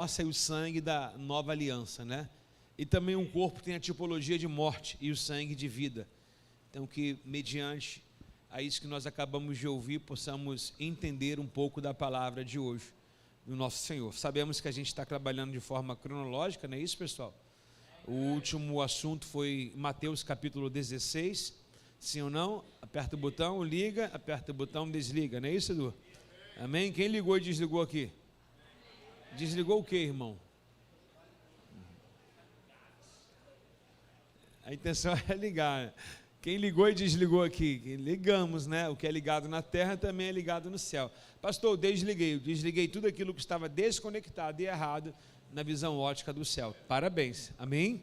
nossa e o sangue da nova aliança, né? E também um corpo tem a tipologia de morte e o sangue de vida. Então que mediante a isso que nós acabamos de ouvir, possamos entender um pouco da palavra de hoje, do nosso Senhor. Sabemos que a gente está trabalhando de forma cronológica, não é isso, pessoal? O último assunto foi Mateus capítulo 16, sim ou não? Aperta o botão, liga, aperta o botão, desliga, não é isso, Edu? Amém? Quem ligou e desligou aqui? Desligou o que, irmão? A intenção é ligar. Quem ligou e desligou aqui? Ligamos, né? O que é ligado na terra também é ligado no céu. Pastor, eu desliguei tudo aquilo que estava desconectado e errado na visão ótica do céu. Parabéns, amém?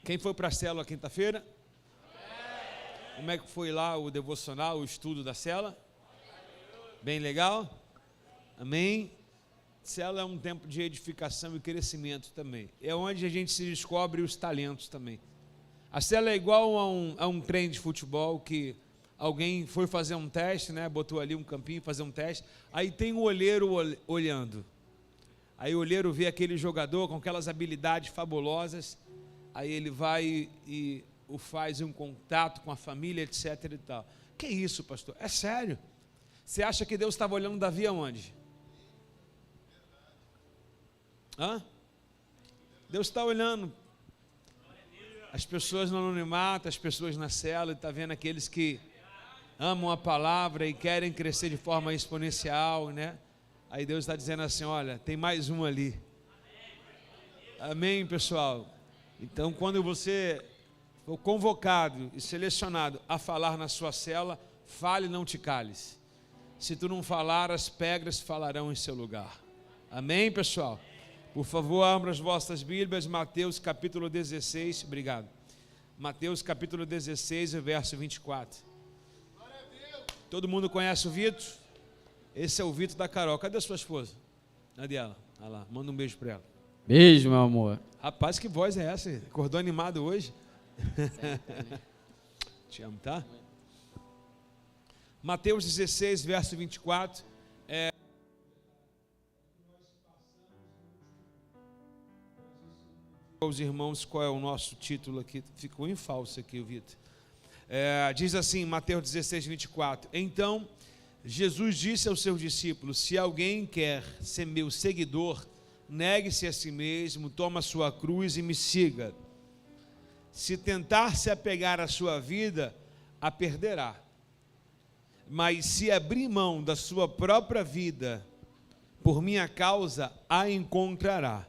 Quem foi para a célula quinta-feira? Como é que foi lá o devocional, o estudo da célula? Bem legal? Amém? Célula é um tempo de edificação e crescimento também. É onde a gente se descobre os talentos também. A célula é igual a um treino de futebol que alguém foi fazer um teste, né? Botou ali um campinho, fazer um teste. Aí tem um olheiro olhando. Aí o olheiro vê aquele jogador com aquelas habilidades fabulosas. Aí ele vai e faz um contato com a família, etc. e tal. Que isso, pastor? É sério? Você acha que Deus estava olhando Davi aonde? Hã? Deus está olhando as pessoas no anonimato, as pessoas na célula, e está vendo aqueles que amam a palavra e querem crescer de forma exponencial, né? Aí Deus está dizendo assim, olha, tem mais um ali. Amém, pessoal? Então, quando você for convocado e selecionado a falar na sua célula, fale e não te cales. Se tu não falar, as pedras falarão em seu lugar. Amém, pessoal? Por favor, abram as vossas Bíblias, Mateus capítulo 16, obrigado. Mateus capítulo 16, verso 24. Todo mundo conhece o Vitor? Esse é o Vitor da Carol. Cadê a sua esposa? Cadê ela? Olha lá, manda um beijo para ela. Beijo, meu amor. Rapaz, que voz é essa? Acordou animado hoje? Te amo, tá? Mateus 16, verso 24. Os irmãos, qual é o nosso título aqui? Ficou em falso aqui, o Vitor. Diz assim, Mateus 16, 24. Então, Jesus disse aos seus discípulos, se alguém quer ser meu seguidor, negue-se a si mesmo, toma a sua cruz e me siga. Se tentar se apegar à sua vida, a perderá. Mas se abrir mão da sua própria vida, por minha causa, a encontrará.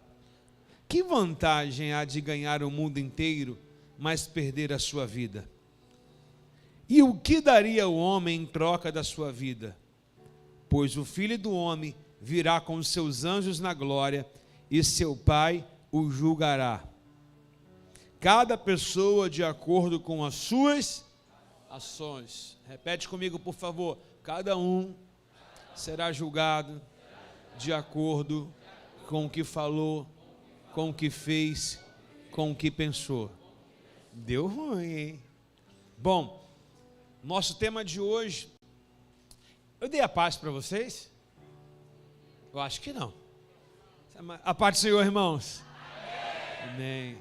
Que vantagem há de ganhar o mundo inteiro, mas perder a sua vida? E o que daria o homem em troca da sua vida? Pois o Filho do Homem virá com os seus anjos na glória, e seu Pai o julgará. Cada pessoa de acordo com as suas ações. Repete comigo, por favor. Cada um será julgado de acordo com o que falou, com o que fez, com o que pensou. Deu ruim, hein? Bom, nosso tema de hoje, eu dei a paz para vocês? Eu acho que não. A paz do Senhor, irmãos. Amém.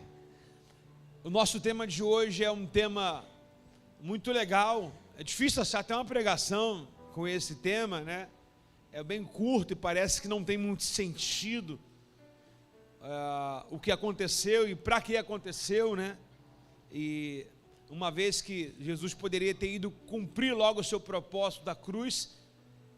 O nosso tema de hoje é um tema muito legal. É difícil achar até uma pregação com esse tema, né? É bem curto e parece que não tem muito sentido. O que aconteceu e para que aconteceu, né? E uma vez que Jesus poderia ter ido cumprir logo o seu propósito da cruz,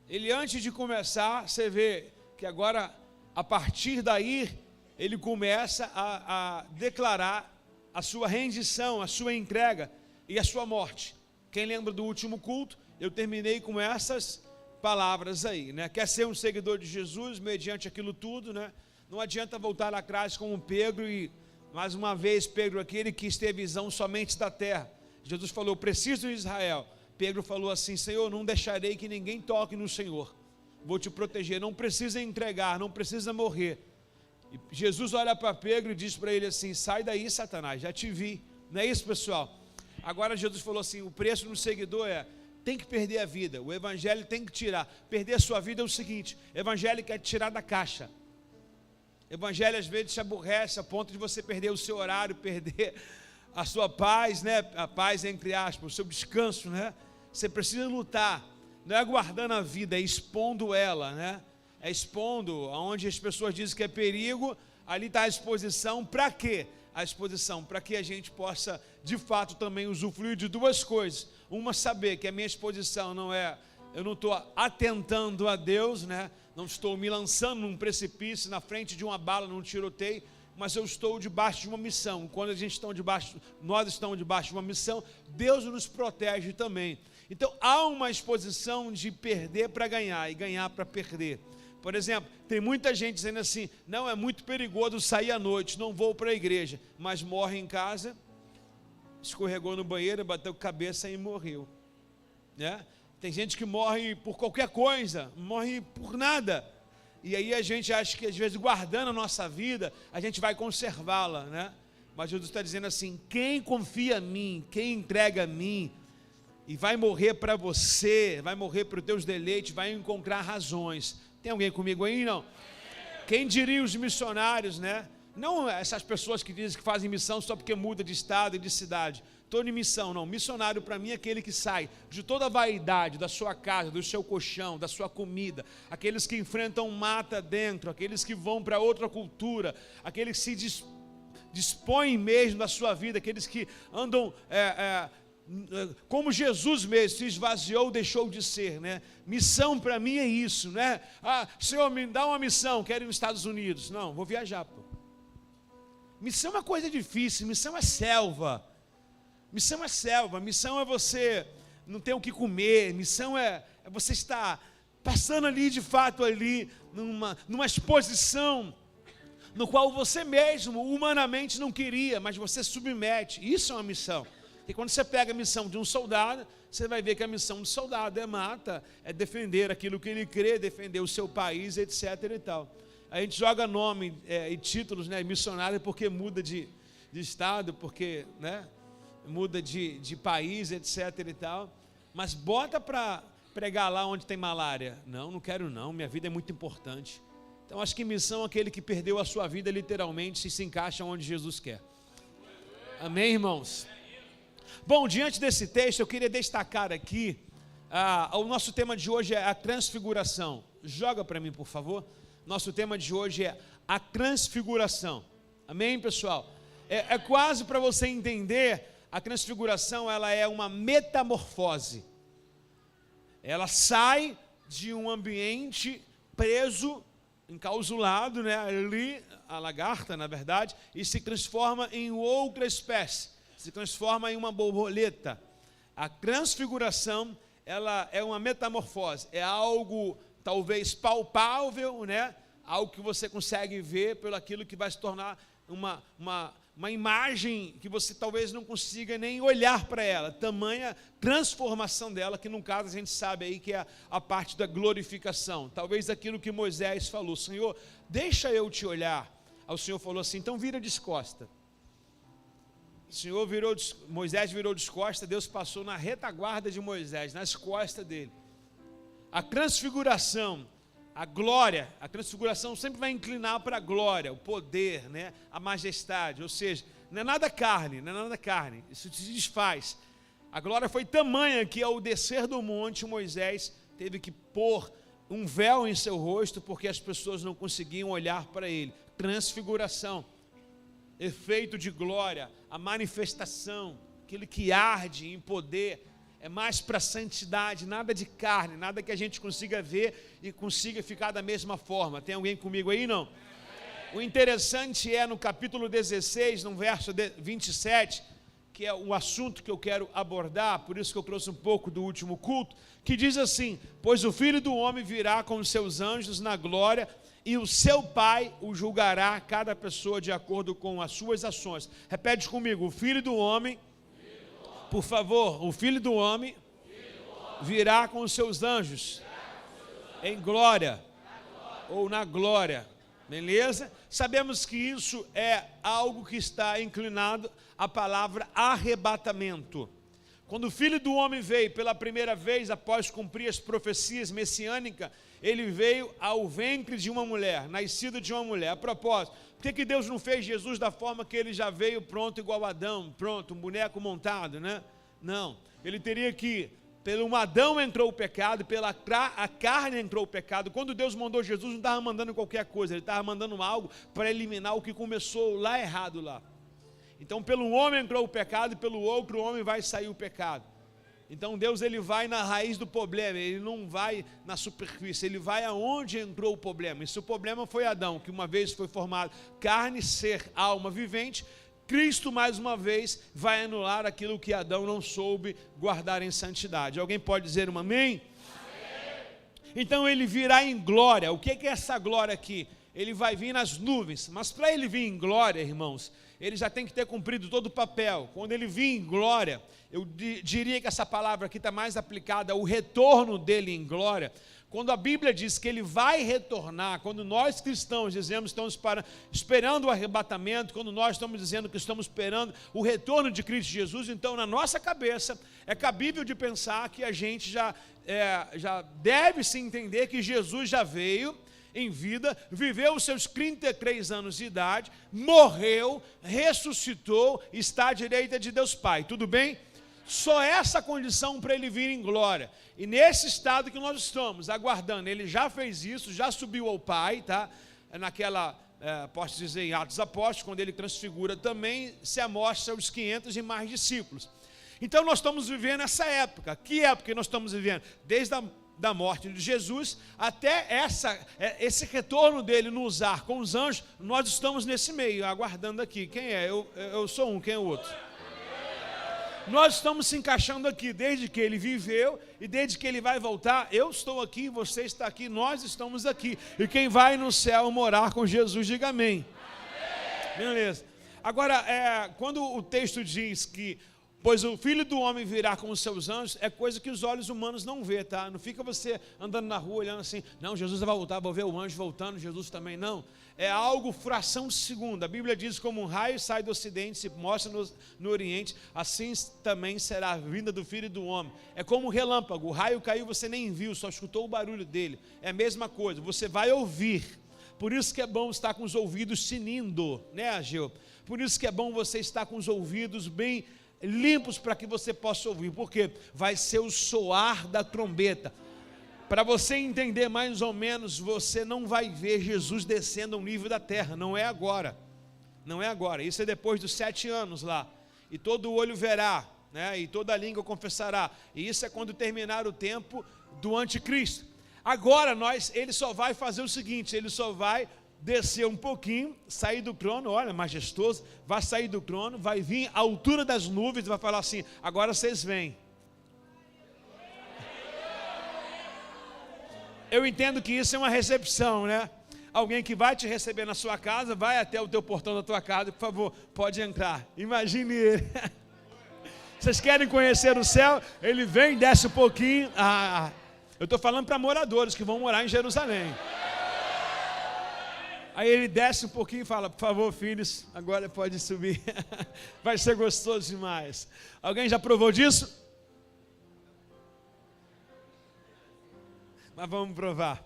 ele antes de começar, você vê que agora, a partir daí, ele começa a declarar a sua rendição, a sua entrega e a sua morte. Quem lembra do último culto, eu terminei com essas palavras aí, né? Quer ser um seguidor de Jesus mediante aquilo tudo, né? Não adianta voltar atrás como Pedro e, mais uma vez, Pedro aquele que quis ter visão somente da terra. Jesus falou, preciso de Israel. Pedro falou assim, Senhor, não deixarei que ninguém toque no Senhor. Vou te proteger, não precisa entregar, não precisa morrer. E Jesus olha para Pedro e diz para ele assim, sai daí, Satanás, já te vi. Não é isso, pessoal? Agora Jesus falou assim, o preço do seguidor tem que perder a vida. O evangelho tem que tirar. Perder a sua vida é o seguinte, o evangelho quer tirar da caixa. Evangelho às vezes te aborrece a ponto de você perder o seu horário, perder a sua paz, né? A paz entre aspas, o seu descanso, né? Você precisa lutar, não é aguardando a vida, é expondo ela, né? É expondo, onde as pessoas dizem que é perigo, ali está a exposição. Para quê? A exposição, para que a gente possa, de fato, também usufruir de duas coisas. Uma, saber que a minha exposição não é, eu não estou atentando a Deus, né? Não estou me lançando num precipício, na frente de uma bala, num tiroteio, mas eu estou debaixo de uma missão. Quando nós estamos debaixo de uma missão, Deus nos protege também. Então, há uma exposição de perder para ganhar e ganhar para perder. Por exemplo, tem muita gente dizendo assim, não, é muito perigoso sair à noite, não vou para a igreja, mas morre em casa, escorregou no banheiro, bateu cabeça e morreu, né? Tem gente que morre por qualquer coisa, morre por nada, e aí a gente acha que às vezes guardando a nossa vida, a gente vai conservá-la, né? Mas Jesus está dizendo assim, quem confia em mim, quem entrega a mim, e vai morrer para você, vai morrer para os teus deleites, vai encontrar razões. Tem alguém comigo aí, não? Quem diria os missionários, né? Não essas pessoas que dizem que fazem missão só porque muda de estado e de cidade. Estou em missão, não. Missionário para mim é aquele que sai de toda a vaidade da sua casa, do seu colchão, da sua comida. Aqueles que enfrentam mata dentro, aqueles que vão para outra cultura, aqueles que se dispõem mesmo da sua vida, aqueles que andam... como Jesus mesmo se esvaziou, deixou de ser, né? Missão para mim é isso, né? Ah, Senhor, me dá uma missão, quero ir nos Estados Unidos. Não, vou viajar, pô. Missão é coisa difícil, missão é selva. Missão é selva, missão é você não ter o que comer, missão é você estar passando ali, de fato, ali, numa exposição no qual você mesmo, humanamente, não queria, mas você submete. Isso é uma missão. E quando você pega a missão de um soldado, você vai ver que a missão do soldado é mata, é defender aquilo que ele crê, defender o seu país, etc. e tal. A gente joga nome e títulos, né, missionário, porque muda de estado, porque, né, muda de país, etc. e tal. Mas bota para pregar lá onde tem malária. Não, não quero não, minha vida é muito importante. Então acho que missão é aquele que perdeu a sua vida literalmente e se encaixa onde Jesus quer. Amém, irmãos? Bom, diante desse texto, eu queria destacar aqui, o nosso tema de hoje é a transfiguração. Joga para mim, por favor. Nosso tema de hoje é a transfiguração. Amém, pessoal? É quase para você entender, a transfiguração, ela é uma metamorfose. Ela sai de um ambiente preso, encausulado, né, ali, a lagarta, na verdade, e se transforma em outra espécie. Se transforma em uma borboleta. A transfiguração, ela é uma metamorfose, é algo talvez palpável, né? Algo que você consegue ver pelo aquilo que vai se tornar uma imagem que você talvez não consiga nem olhar para ela, tamanha transformação dela, que no caso a gente sabe aí que é a parte da glorificação. Talvez aquilo que Moisés falou, Senhor, deixa eu te olhar. Aí o Senhor falou assim, então vira de costa. Moisés virou de costas, Deus passou na retaguarda de Moisés, nas costas dele. A transfiguração, a glória, a transfiguração sempre vai inclinar para a glória, o poder, né? A majestade, ou seja, não é nada carne, isso se desfaz. A glória foi tamanha que ao descer do monte, Moisés teve que pôr um véu em seu rosto, porque as pessoas não conseguiam olhar para ele. Transfiguração, efeito de glória, a manifestação, aquele que arde em poder, é mais para a santidade, nada de carne, nada que a gente consiga ver e consiga ficar da mesma forma. Tem alguém comigo aí, não? O interessante é no capítulo 16, no verso 27, que é o assunto que eu quero abordar, por isso que eu trouxe um pouco do último culto, que diz assim, pois o Filho do Homem virá com os seus anjos na glória, e o seu Pai o julgará cada pessoa de acordo com as suas ações. Repete comigo, o Filho do Homem, por favor, o Filho do Homem virá com os seus anjos em glória ou na glória, beleza? Sabemos que isso é algo que está inclinado à palavra arrebatamento. Quando o Filho do Homem veio pela primeira vez após cumprir as profecias messiânicas, ele veio ao ventre de uma mulher, nascido de uma mulher. A propósito, por que Deus não fez Jesus da forma que ele já veio pronto igual a Adão, pronto, um boneco montado, né? Não, ele teria que, pelo Adão entrou o pecado, pela a carne entrou o pecado. Quando Deus mandou Jesus, não estava mandando qualquer coisa, ele estava mandando algo para eliminar o que começou lá errado lá. Então pelo homem entrou o pecado e pelo outro homem vai sair o pecado. Então Deus, ele vai na raiz do problema, ele não vai na superfície, ele vai aonde entrou o problema. E se o problema foi Adão, que uma vez foi formado carne, ser, alma vivente, Cristo mais uma vez vai anular aquilo que Adão não soube guardar em santidade. Alguém pode dizer um amém? Amém. Então ele virá em glória. O que é essa glória aqui? Ele vai vir nas nuvens, mas para ele vir em glória, irmãos, ele já tem que ter cumprido todo o papel. Quando ele vir em glória, eu diria que essa palavra aqui está mais aplicada ao retorno dele em glória. Quando a Bíblia diz que ele vai retornar, quando nós cristãos dizemos que estamos esperando o arrebatamento, quando nós estamos dizendo que estamos esperando o retorno de Cristo Jesus, então na nossa cabeça é cabível de pensar que a gente já deve se entender que Jesus já veio em vida, viveu os seus 33 anos de idade, morreu, ressuscitou, está à direita de Deus Pai, tudo bem? Só essa condição para ele vir em glória. E nesse estado que nós estamos, aguardando, ele já fez isso, já subiu ao Pai, tá? Naquela, posso dizer, em Atos Apóstolos, quando ele transfigura também, se amostra aos 500 e mais discípulos. Então nós estamos vivendo essa época. Que época nós estamos vivendo? Desde da morte de Jesus até esse retorno dele nos ar com os anjos, nós estamos nesse meio, aguardando aqui. Quem é? Eu sou um, quem é o outro? Nós estamos se encaixando aqui, desde que ele viveu e desde que ele vai voltar. Eu estou aqui, você está aqui, nós estamos aqui. E quem vai no céu morar com Jesus, diga amém. Beleza. Agora, quando o texto diz que pois o Filho do Homem virá com os seus anjos, é coisa que os olhos humanos não vê, tá? Não fica você andando na rua olhando assim, não, Jesus vai voltar, vou ver o anjo voltando, Jesus também não. É algo fração de segundo. A Bíblia diz, como um raio sai do ocidente, se mostra no oriente, assim também será a vinda do Filho do Homem. É como um relâmpago, o raio caiu, você nem viu, só escutou o barulho dele. É a mesma coisa, você vai ouvir. Por isso que é bom estar com os ouvidos sinindo, né, Ageu? Por isso que é bom você estar com os ouvidos bem limpos para que você possa ouvir, porque vai ser o soar da trombeta. Para você entender mais ou menos, você não vai ver Jesus descendo ao nível da terra, não é agora, não é agora, isso é depois dos 7 anos lá, e todo olho verá, né? E toda língua confessará, e isso é quando terminar o tempo do anticristo. Agora ele só vai fazer o seguinte, ele só vai descer um pouquinho, sair do trono, olha, majestoso, vai sair do trono, vai vir à altura das nuvens, vai falar assim, agora vocês vêm. Eu entendo que isso é uma recepção, né? Alguém que vai te receber na sua casa, vai até o teu portão da tua casa, por favor, pode entrar, imagine ele. Vocês querem conhecer o céu? Ele vem, desce um pouquinho, eu estou falando para moradores que vão morar em Jerusalém. Aí ele desce um pouquinho e fala, por favor, filhos, agora pode subir. Vai ser gostoso demais. Alguém já provou disso? Mas vamos provar.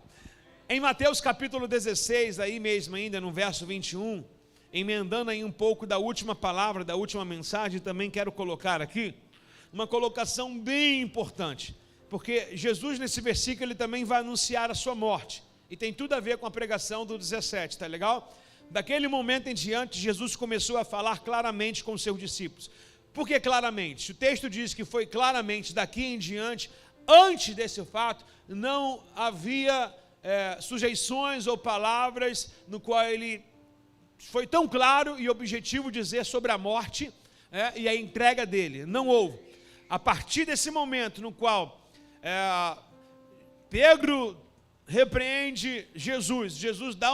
Em Mateus capítulo 16, aí mesmo ainda no verso 21, emendando aí um pouco da última palavra, da última mensagem, também quero colocar aqui uma colocação bem importante. Porque Jesus nesse versículo ele também vai anunciar a sua morte. E tem tudo a ver com a pregação do 17, tá legal? Daquele momento em diante, Jesus começou a falar claramente com os seus discípulos. Por que claramente? O texto diz que foi claramente daqui em diante. Antes desse fato, não havia sujeições ou palavras no qual ele foi tão claro e objetivo dizer sobre a morte e a entrega dele. Não houve. A partir desse momento no qual Pedro repreende Jesus dá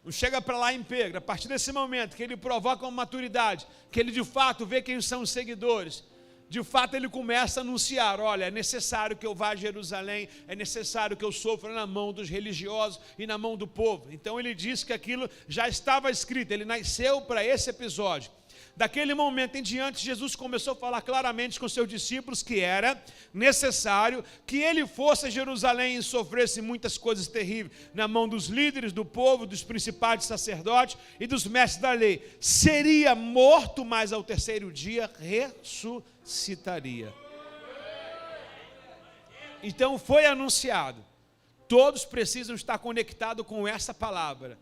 chega para lá em Pedro, a partir desse momento que ele provoca uma maturidade, que ele de fato vê quem são os seguidores, de fato ele começa a anunciar, olha, é necessário que eu vá a Jerusalém, é necessário que eu sofra na mão dos religiosos e na mão do povo. Então ele diz que aquilo já estava escrito, ele nasceu para esse episódio. Daquele momento em diante, Jesus começou a falar claramente com seus discípulos que era necessário que ele fosse a Jerusalém e sofresse muitas coisas terríveis na mão dos líderes do povo, dos principais sacerdotes e dos mestres da lei. Seria morto, mas ao terceiro dia ressuscitaria. Então foi anunciado. Todos precisam estar conectados com essa palavra.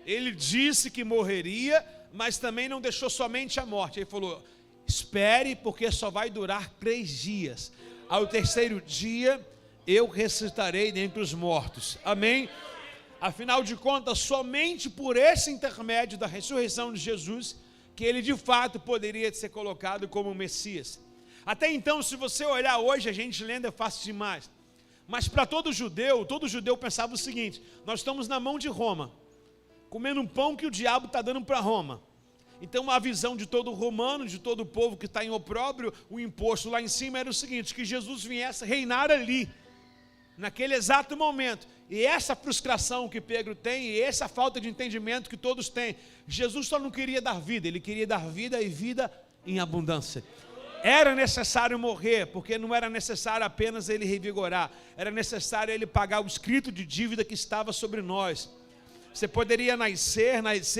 Ele disse que morreria, mas também não deixou somente a morte. Ele falou, espere, porque só vai durar 3 dias. Ao terceiro dia, eu ressuscitarei dentre os mortos. Amém? Afinal de contas, somente por esse intermédio da ressurreição de Jesus, que ele de fato poderia ser colocado como Messias. Até então, se você olhar hoje, a gente lendo é fácil demais. Mas para todo judeu pensava o seguinte, nós estamos na mão de Roma, comendo um pão que o diabo está dando para Roma. Então a visão de todo romano, de todo o povo que está em opróbrio, o imposto lá em cima era o seguinte, que Jesus viesse reinar ali, naquele exato momento. E essa frustração que Pedro tem, e essa falta de entendimento que todos têm, Jesus só não queria dar vida, ele queria dar vida e vida em abundância. Era necessário morrer, porque não era necessário apenas ele revigorar, era necessário ele pagar o escrito de dívida que estava sobre nós. Você poderia nascer, mas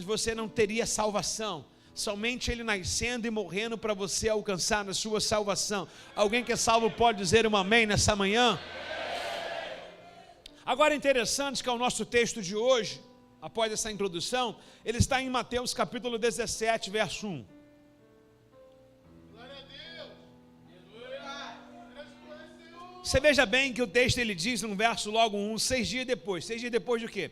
você não teria salvação. Somente ele nascendo e morrendo para você alcançar a sua salvação. Alguém que é salvo pode dizer um amém nessa manhã? Agora é interessante que é o nosso texto de hoje, após essa introdução, ele está em Mateus capítulo 17, verso 1. Você veja bem que o texto ele diz no verso logo 1, 6 dias depois. 6 dias depois de quê?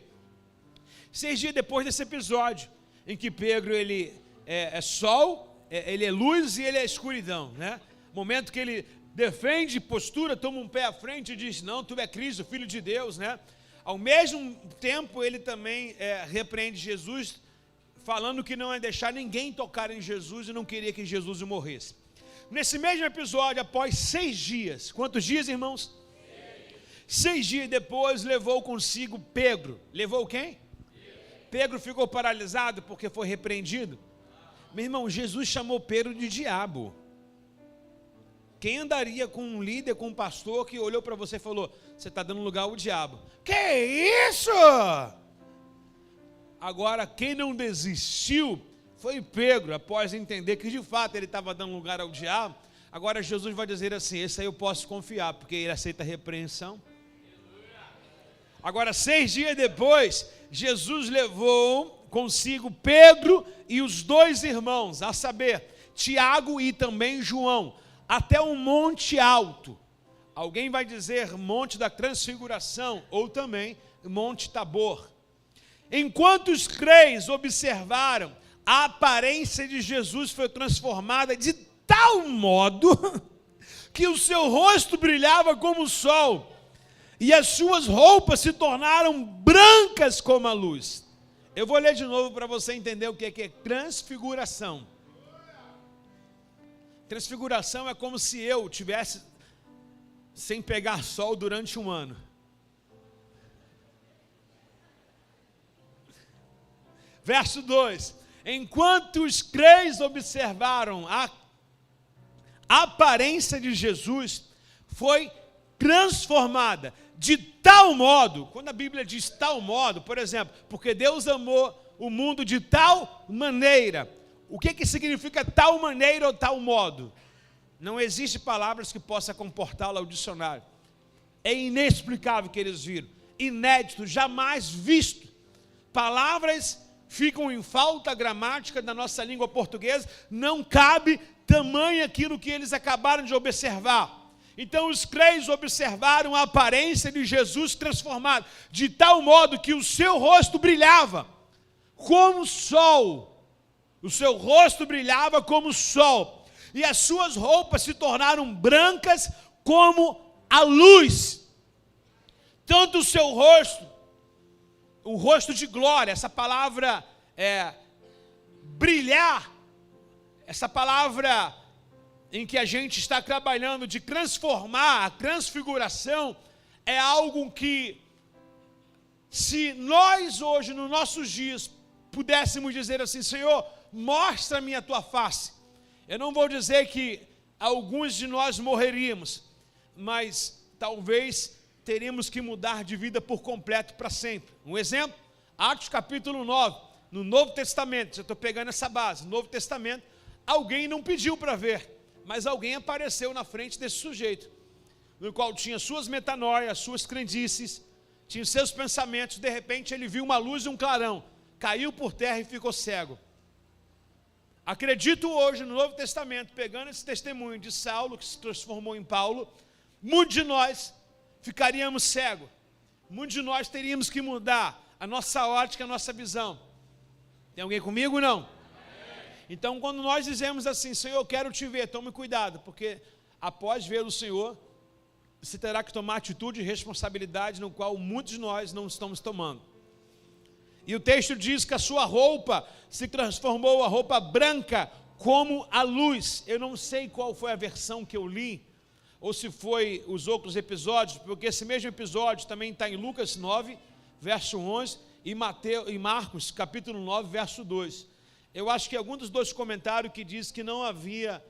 6 dias depois desse episódio, em que Pedro ele é sol, ele é luz e ele é escuridão, né? Momento que ele defende postura, toma um pé à frente e diz, não, tu é Cristo, Filho de Deus, né? Ao mesmo tempo ele também repreende Jesus, falando que não ia deixar ninguém tocar em Jesus e não queria que Jesus morresse. Nesse mesmo episódio, após 6 dias, quantos dias, irmãos? 6 dias depois, levou consigo Pedro. Levou quem? Pedro ficou paralisado porque foi repreendido. Meu irmão, Jesus chamou Pedro de diabo. Quem andaria com um líder, com um pastor que olhou para você e falou, você está dando lugar ao diabo? Que isso? Agora, quem não desistiu foi Pedro, após entender que de fato ele estava dando lugar ao diabo. Agora Jesus vai dizer assim, esse aí eu posso confiar, porque ele aceita a repreensão. Agora 6 dias depois, Jesus levou consigo Pedro e os 2 irmãos, a saber, Tiago e também João, até um monte alto. Alguém vai dizer monte da transfiguração, ou também monte Tabor. Enquanto os 3 observaram, a aparência de Jesus foi transformada de tal modo que o seu rosto brilhava como o sol e as suas roupas se tornaram brancas como a luz. Eu vou ler de novo para você entender o que é transfiguração. Transfiguração é como se eu tivesse sem pegar sol durante um ano. Verso 2. Enquanto os 3 observaram a aparência de Jesus, foi transformada de tal modo, quando a Bíblia diz tal modo, por exemplo, porque Deus amou o mundo de tal maneira. O que significa tal maneira ou tal modo? Não existe palavras que possa comportá-la ao dicionário. É inexplicável que eles viram, inédito, jamais visto. Palavras ficam em falta gramática da nossa língua portuguesa, não cabe tamanho aquilo que eles acabaram de observar. Então os 3 observaram a aparência de Jesus transformado, de tal modo que o seu rosto brilhava como o sol. O seu rosto brilhava como o sol, e as suas roupas se tornaram brancas como a luz. Tanto o seu rosto, o rosto de glória, essa palavra brilhar, essa palavra em que a gente está trabalhando de transformar, a transfiguração, é algo que, se nós hoje, nos nossos dias, pudéssemos dizer assim: Senhor, mostra-me a tua face. Eu não vou dizer que alguns de nós morreríamos, mas talvez teríamos que mudar de vida por completo para sempre. Um exemplo, Atos capítulo 9, no Novo Testamento, já estou pegando essa base, Novo Testamento, alguém não pediu para ver, mas alguém apareceu na frente desse sujeito, no qual tinha suas metanoias, suas crendices, tinha seus pensamentos. De repente ele viu uma luz e um clarão, caiu por terra e ficou cego. Acredito hoje no Novo Testamento, pegando esse testemunho de Saulo, que se transformou em Paulo, muitos de nós ficaríamos cegos, muitos de nós teríamos que mudar a nossa ótica, a nossa visão. Tem alguém comigo ou não? Então, quando nós dizemos assim: Senhor, eu quero te ver, tome cuidado, porque após ver o Senhor, você terá que tomar atitude e responsabilidade, no qual muitos de nós não estamos tomando. E o texto diz que a sua roupa se transformou a roupa branca como a luz. Eu não sei qual foi a versão que eu li, ou se foi os outros episódios, porque esse mesmo episódio também está em Lucas 9, verso 11, e Marcos, capítulo 9, verso 2. Eu acho que algum dos dois comentários que diz que não havia,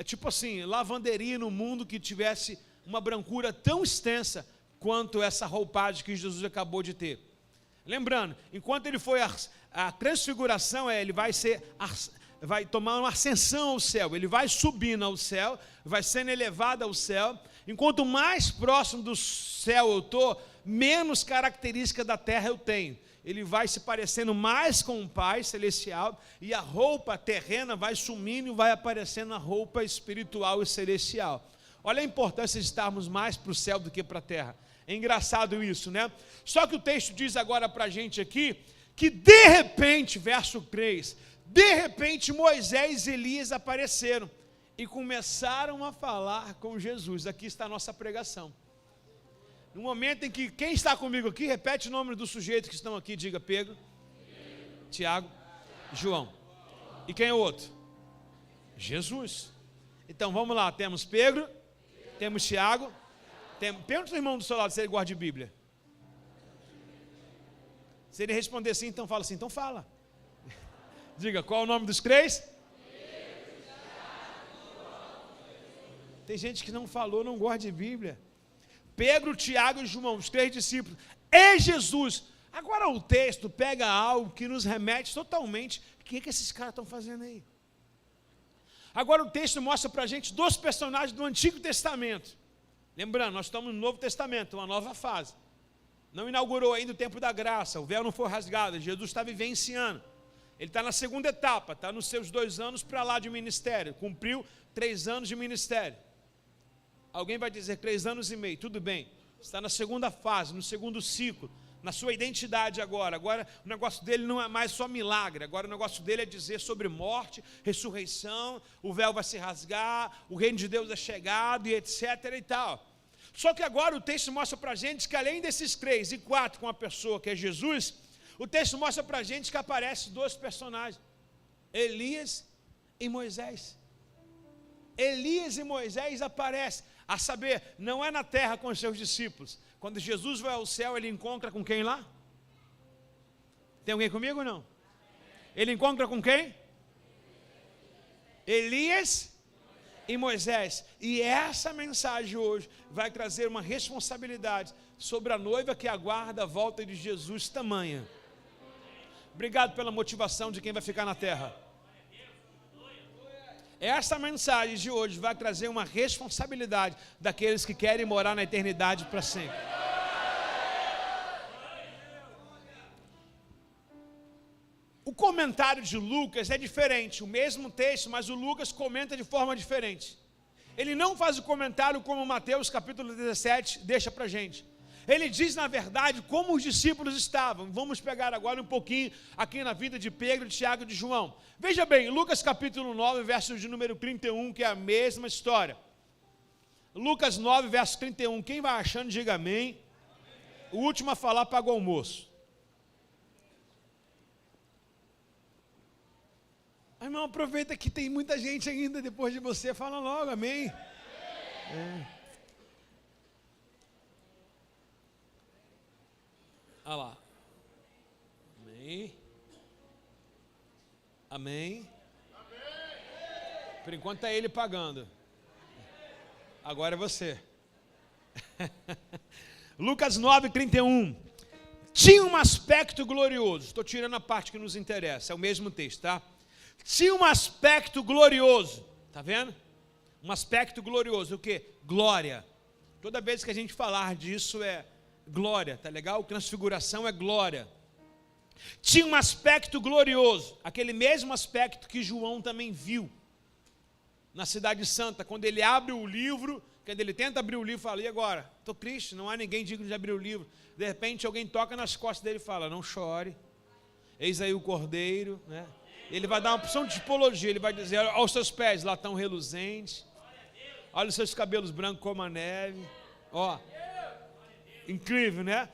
tipo assim, lavanderia no mundo que tivesse uma brancura tão extensa quanto essa roupagem que Jesus acabou de ter. Lembrando, enquanto ele foi a transfiguração, ele vai tomar uma ascensão ao céu, ele vai subindo ao céu, vai sendo elevado ao céu. Enquanto mais próximo do céu eu estou, menos característica da terra eu tenho. Ele vai se parecendo mais com o Pai celestial, e a roupa terrena vai sumindo e vai aparecendo a roupa espiritual e celestial. Olha a importância de estarmos mais para o céu do que para a terra. É engraçado isso, né? Só que o texto diz agora para a gente aqui, que de repente, verso 3, de repente Moisés e Elias apareceram e começaram a falar com Jesus. Aqui está a nossa pregação. No momento em que, quem está comigo aqui, repete o nome dos sujeitos que estão aqui, diga: Pedro, Tiago, João. E quem é o outro? Jesus. Então vamos lá, temos Pedro, temos Tiago, pergunta ao irmão do seu lado se ele gosta de Bíblia. Se ele responder sim, então fala assim: então fala. Diga, qual é o nome dos três? Tem gente que não falou, não gosta de Bíblia. Pedro, Tiago e João, os três discípulos, e Jesus. Agora o texto pega algo que nos remete totalmente. O que esses caras estão fazendo aí? Agora o texto mostra para a gente dois personagens do Antigo Testamento. Lembrando, nós estamos no Novo Testamento, uma nova fase. Não inaugurou ainda o tempo da graça, o véu não foi rasgado, Jesus está vivenciando. Ele está na segunda etapa, está nos seus 2 anos para lá de ministério, cumpriu 3 anos de ministério. Alguém vai dizer 3 anos e meio, tudo bem, está na segunda fase, no segundo ciclo, na sua identidade agora o negócio dele não é mais só milagre, agora o negócio dele é dizer sobre morte, ressurreição, o véu vai se rasgar, o reino de Deus é chegado e etc e tal. Só que agora o texto mostra para a gente que além desses 3 e 4 com a pessoa que é Jesus, o texto mostra para a gente que aparecem 2 personagens, Elias e Moisés. Elias e Moisés aparecem, a saber, não é na terra com os seus discípulos. Quando Jesus vai ao céu, ele encontra com quem lá? Tem alguém comigo ou não? Ele encontra com quem? Elias e Moisés. E essa mensagem hoje vai trazer uma responsabilidade sobre a noiva que aguarda a volta de Jesus tamanha. Obrigado pela motivação de quem vai ficar na terra. Essa mensagem de hoje vai trazer uma responsabilidade daqueles que querem morar na eternidade para sempre. O comentário de Lucas é diferente, o mesmo texto, mas o Lucas comenta de forma diferente. Ele não faz o comentário como Mateus capítulo 17 deixa para a gente. Ele diz, na verdade, como os discípulos estavam. Vamos pegar agora um pouquinho aqui na vida de Pedro, Tiago e de João. Veja bem, Lucas capítulo 9, verso de número 31, que é a mesma história. Lucas 9, verso 31. Quem vai achando, diga amém. O último a falar paga o almoço. Irmão, aproveita que tem muita gente ainda depois de você. Fala logo, amém. Olha lá. Amém. Amém? Por enquanto é ele pagando. Agora é você. Lucas 9:31. Tinha um aspecto glorioso. Estou tirando a parte que nos interessa. É o mesmo texto, tá? Tinha um aspecto glorioso. Tá vendo? Um aspecto glorioso. O quê? Glória. Toda vez que a gente falar disso é glória, tá legal? Transfiguração é glória. Tinha um aspecto glorioso. Aquele mesmo aspecto que João também viu na Cidade Santa, quando ele abre o livro, quando ele tenta abrir o livro, fala, e agora? Estou triste, não há ninguém digno de abrir o livro. De repente alguém toca nas costas dele e fala, não chore, eis aí o cordeiro, né? Ele vai dar uma opção de tipologia, ele vai dizer, olha os seus pés, lá tão reluzentes, olha os seus cabelos brancos como a neve, ó, incrível, né?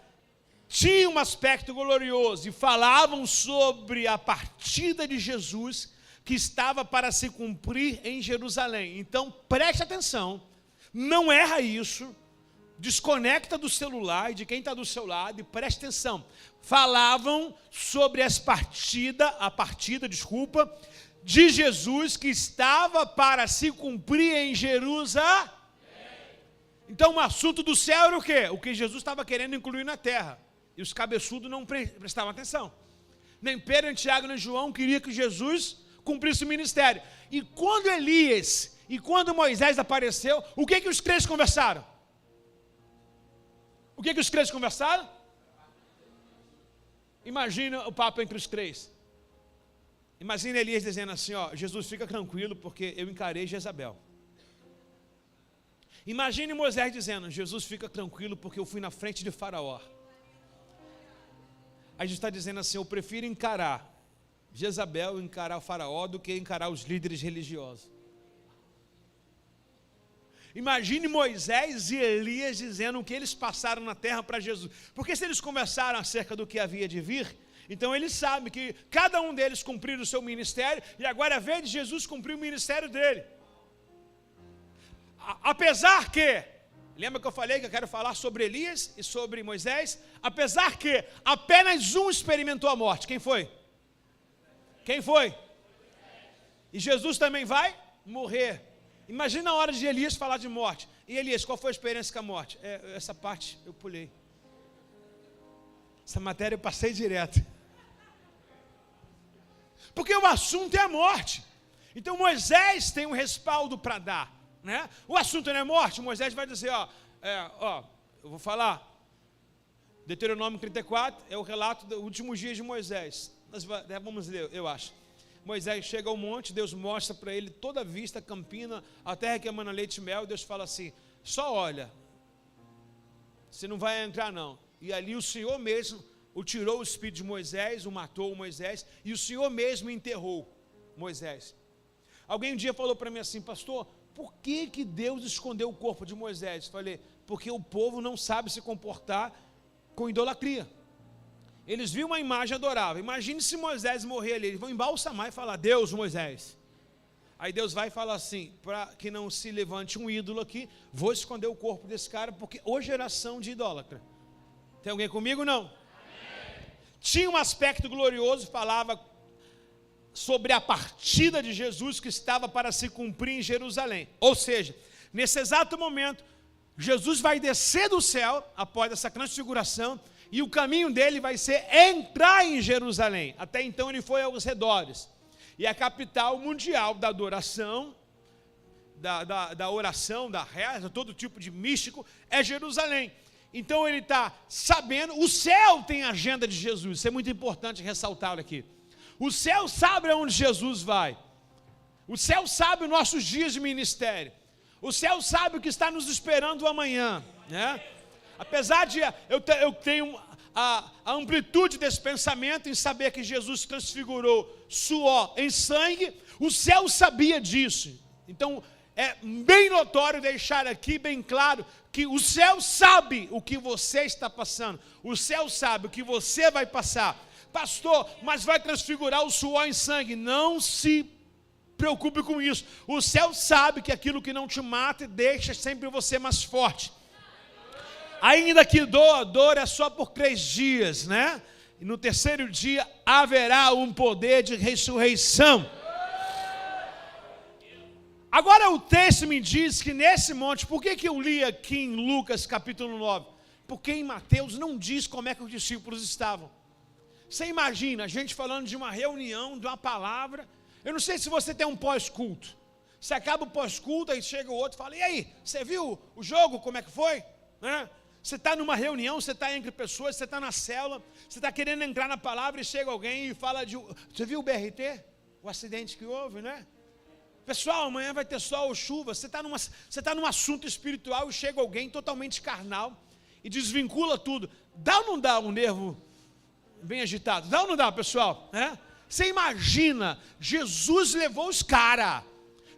Tinha um aspecto glorioso, e falavam sobre a partida de Jesus, que estava para se cumprir em Jerusalém. Então, preste atenção, não erra isso, desconecta do celular e de quem está do seu lado e preste atenção. Falavam sobre a partida de Jesus, que estava para se cumprir em Jerusalém. Então, o assunto do céu era o quê? O que Jesus estava querendo incluir na terra. E os cabeçudos não prestavam atenção. Nem Pedro, nem Tiago, nem João queria que Jesus cumprisse o ministério. E quando Elias e quando Moisés apareceu, o que os três conversaram? O que os três conversaram? Imagina o papo entre os três. Imagina Elias dizendo assim, ó, Jesus, fica tranquilo porque eu encarei Jezabel. Imagine Moisés dizendo, Jesus, fica tranquilo porque eu fui na frente de Faraó. A gente está dizendo assim, eu prefiro encarar Jezabel, encarar o Faraó, do que encarar os líderes religiosos. Imagine Moisés e Elias dizendo o que eles passaram na terra para Jesus. Porque se eles conversaram acerca do que havia de vir, então eles sabem que cada um deles cumpriu o seu ministério, e agora é a vez de Jesus cumprir o ministério dele. Apesar que, lembra que eu falei que eu quero falar sobre Elias e sobre Moisés? Apesar que apenas um experimentou a morte. Quem foi? Quem foi? E Jesus também vai morrer. Imagina a hora de Elias falar de morte. E Elias, qual foi a experiência com a morte? Essa parte eu pulei. Essa matéria eu passei direto. Porque o assunto é a morte. Então Moisés tem um respaldo para dar, né? O assunto não é morte. Moisés vai dizer, eu vou falar. Deuteronômio 34 é o relato dos últimos dias de Moisés. Nós vamos ler, eu acho. Moisés chega ao monte, Deus mostra para ele toda a vista, Campina, a terra que emana leite e mel. Deus fala assim, só olha, você não vai entrar não. E ali o Senhor mesmo o tirou o espírito de Moisés, o matou Moisés, e o Senhor mesmo enterrou Moisés. Alguém um dia falou para mim assim, pastor, por que Deus escondeu o corpo de Moisés? Falei, porque o povo não sabe se comportar com idolatria. Eles viram uma imagem adorável. Imagine se Moisés morrer ali, eles vão embalsamar e falar, Deus, Moisés. Aí Deus vai falar assim, para que não se levante um ídolo aqui, vou esconder o corpo desse cara, porque ô geração de idólatra. Tem alguém comigo? Não? Amém. Tinha um aspecto glorioso, falava sobre a partida de Jesus que estava para se cumprir em Jerusalém. Ou seja, nesse exato momento, Jesus vai descer do céu, após essa transfiguração, e o caminho dele vai ser entrar em Jerusalém. Até então ele foi aos redores. E a capital mundial da adoração, da oração, da reza, todo tipo de místico, é Jerusalém. Então ele está sabendo, o céu tem a agenda de Jesus, isso é muito importante ressaltar aqui. O céu sabe aonde Jesus vai. O céu sabe os nossos dias de ministério. O céu sabe o que está nos esperando amanhã, né? Apesar de eu tenho a amplitude desse pensamento em saber que Jesus transfigurou suor em sangue, o céu sabia disso. Então é bem notório deixar aqui bem claro que o céu sabe o que você está passando. O céu sabe o que você vai passar. Pastor, mas vai transfigurar o suor em sangue. Não se preocupe com isso. O céu sabe que aquilo que não te mata deixa sempre você mais forte. Ainda que dor é só por 3 dias, né? e no terceiro dia haverá um poder de ressurreição. Agora o texto me diz que nesse monte, por que eu li aqui em Lucas capítulo 9? Porque em Mateus não diz como é que os discípulos estavam. Você imagina, a gente falando de uma reunião, de uma palavra. Eu não sei se você tem um pós-culto. Você acaba o pós-culto, aí chega o outro e fala, e aí, você viu o jogo, como é que foi? Né? Você está numa reunião, você está entre pessoas, você está na célula, você está querendo entrar na palavra e chega alguém e fala de... Você viu o BRT? O acidente que houve, né? Pessoal, amanhã vai ter sol ou chuva. Você está num assunto espiritual e chega alguém totalmente carnal e desvincula tudo. Dá ou não dá um nervo bem agitado? Dá ou não dá, pessoal? Você imagina, Jesus levou os caras.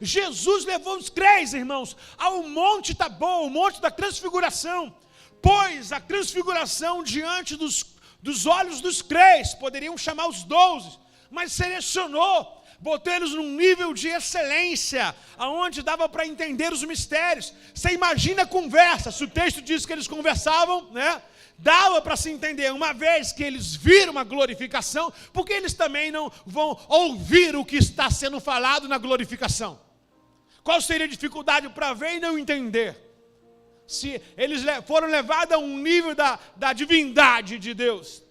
Jesus levou os três, irmãos, ao monte Tabor, o monte da transfiguração. Pôs a transfiguração diante dos olhos dos três. Poderiam chamar os 12, mas selecionou. Botou eles num nível de excelência, aonde dava para entender os mistérios. Você imagina a conversa, se o texto diz que eles conversavam, né? Dava para se entender, uma vez que eles viram a glorificação, porque eles também não vão ouvir o que está sendo falado na glorificação. Qual seria a dificuldade para ver e não entender? Se eles foram levados a um nível da divindade de Deus.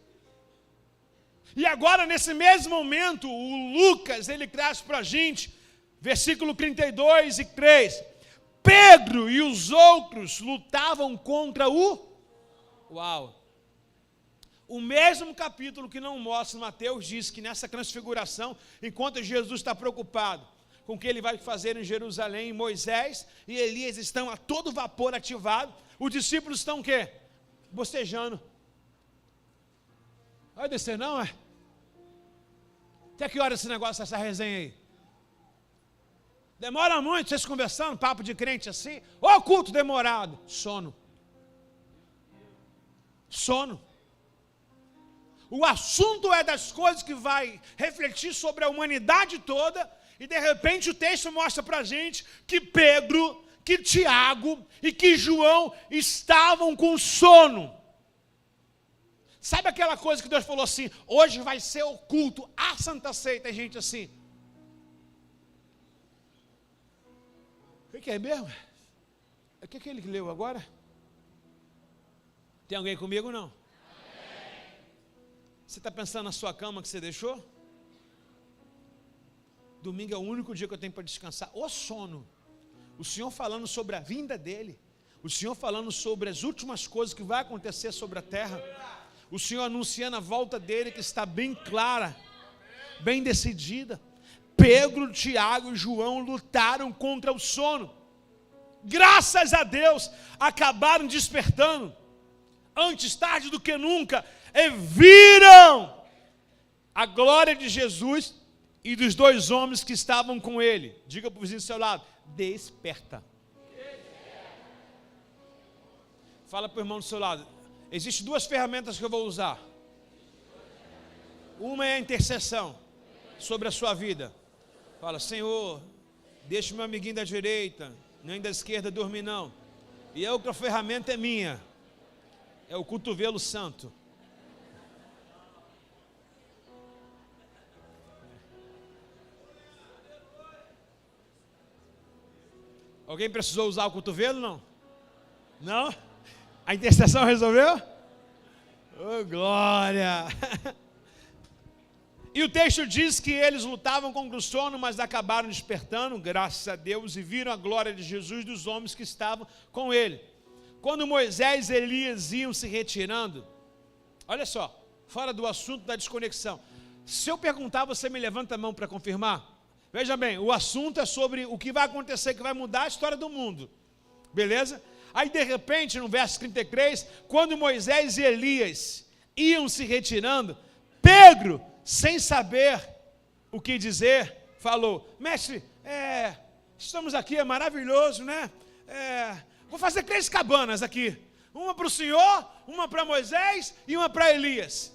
E agora, nesse mesmo momento, o Lucas, ele traz para a gente, versículo 32 e 3. Pedro e os outros lutavam contra o... Uau! O mesmo capítulo que não mostra Mateus diz que nessa transfiguração, enquanto Jesus está preocupado com o que ele vai fazer em Jerusalém, Moisés e Elias estão a todo vapor ativado, os discípulos estão o quê? Bocejando. Vai descer não, é? Até que hora esse negócio, essa resenha aí? Demora muito, vocês conversando, papo de crente assim. Ô culto demorado. Sono. Sono. O assunto é das coisas que vai refletir sobre a humanidade toda. E de repente o texto mostra para a gente que Pedro, que Tiago e que João estavam com sono. Sabe aquela coisa que Deus falou assim, hoje vai ser o culto, a Santa Ceia, tem gente assim. O que é mesmo? O que ele leu agora? Tem alguém comigo ou não? Você está pensando na sua cama que você deixou? Domingo é o único dia que eu tenho para descansar. O sono. O Senhor falando sobre a vinda dEle. O Senhor falando sobre as últimas coisas que vai acontecer sobre a terra. O Senhor anunciando a volta dEle que está bem clara, bem decidida. Pedro, Tiago e João lutaram contra o sono. Graças a Deus, acabaram despertando. Antes tarde do que nunca. E viram a glória de Jesus e dos dois homens que estavam com ele. Diga para o vizinho do seu lado, desperta. Fala para o irmão do seu lado, existem duas ferramentas que eu vou usar. Uma é a intercessão sobre a sua vida. Fala, Senhor, deixa o meu amiguinho da direita, nem da esquerda dormir não. E a outra ferramenta é minha, é o cotovelo santo. Alguém precisou usar o cotovelo, não? Não? A intercessão resolveu? Oh, glória! E o texto diz que eles lutavam contra o sono, mas acabaram despertando, graças a Deus, e viram a glória de Jesus e dos homens que estavam com ele. Quando Moisés e Elias iam se retirando, olha só, fora do assunto da desconexão. Se eu perguntar, você me levanta a mão para confirmar? Veja bem, o assunto é sobre o que vai acontecer, que vai mudar a história do mundo. Beleza? Aí de repente, no verso 33, quando Moisés e Elias iam se retirando, Pedro, sem saber o que dizer, falou, mestre, estamos aqui, é maravilhoso, né? Vou fazer 3 cabanas aqui. Uma para o Senhor, uma para Moisés e uma para Elias.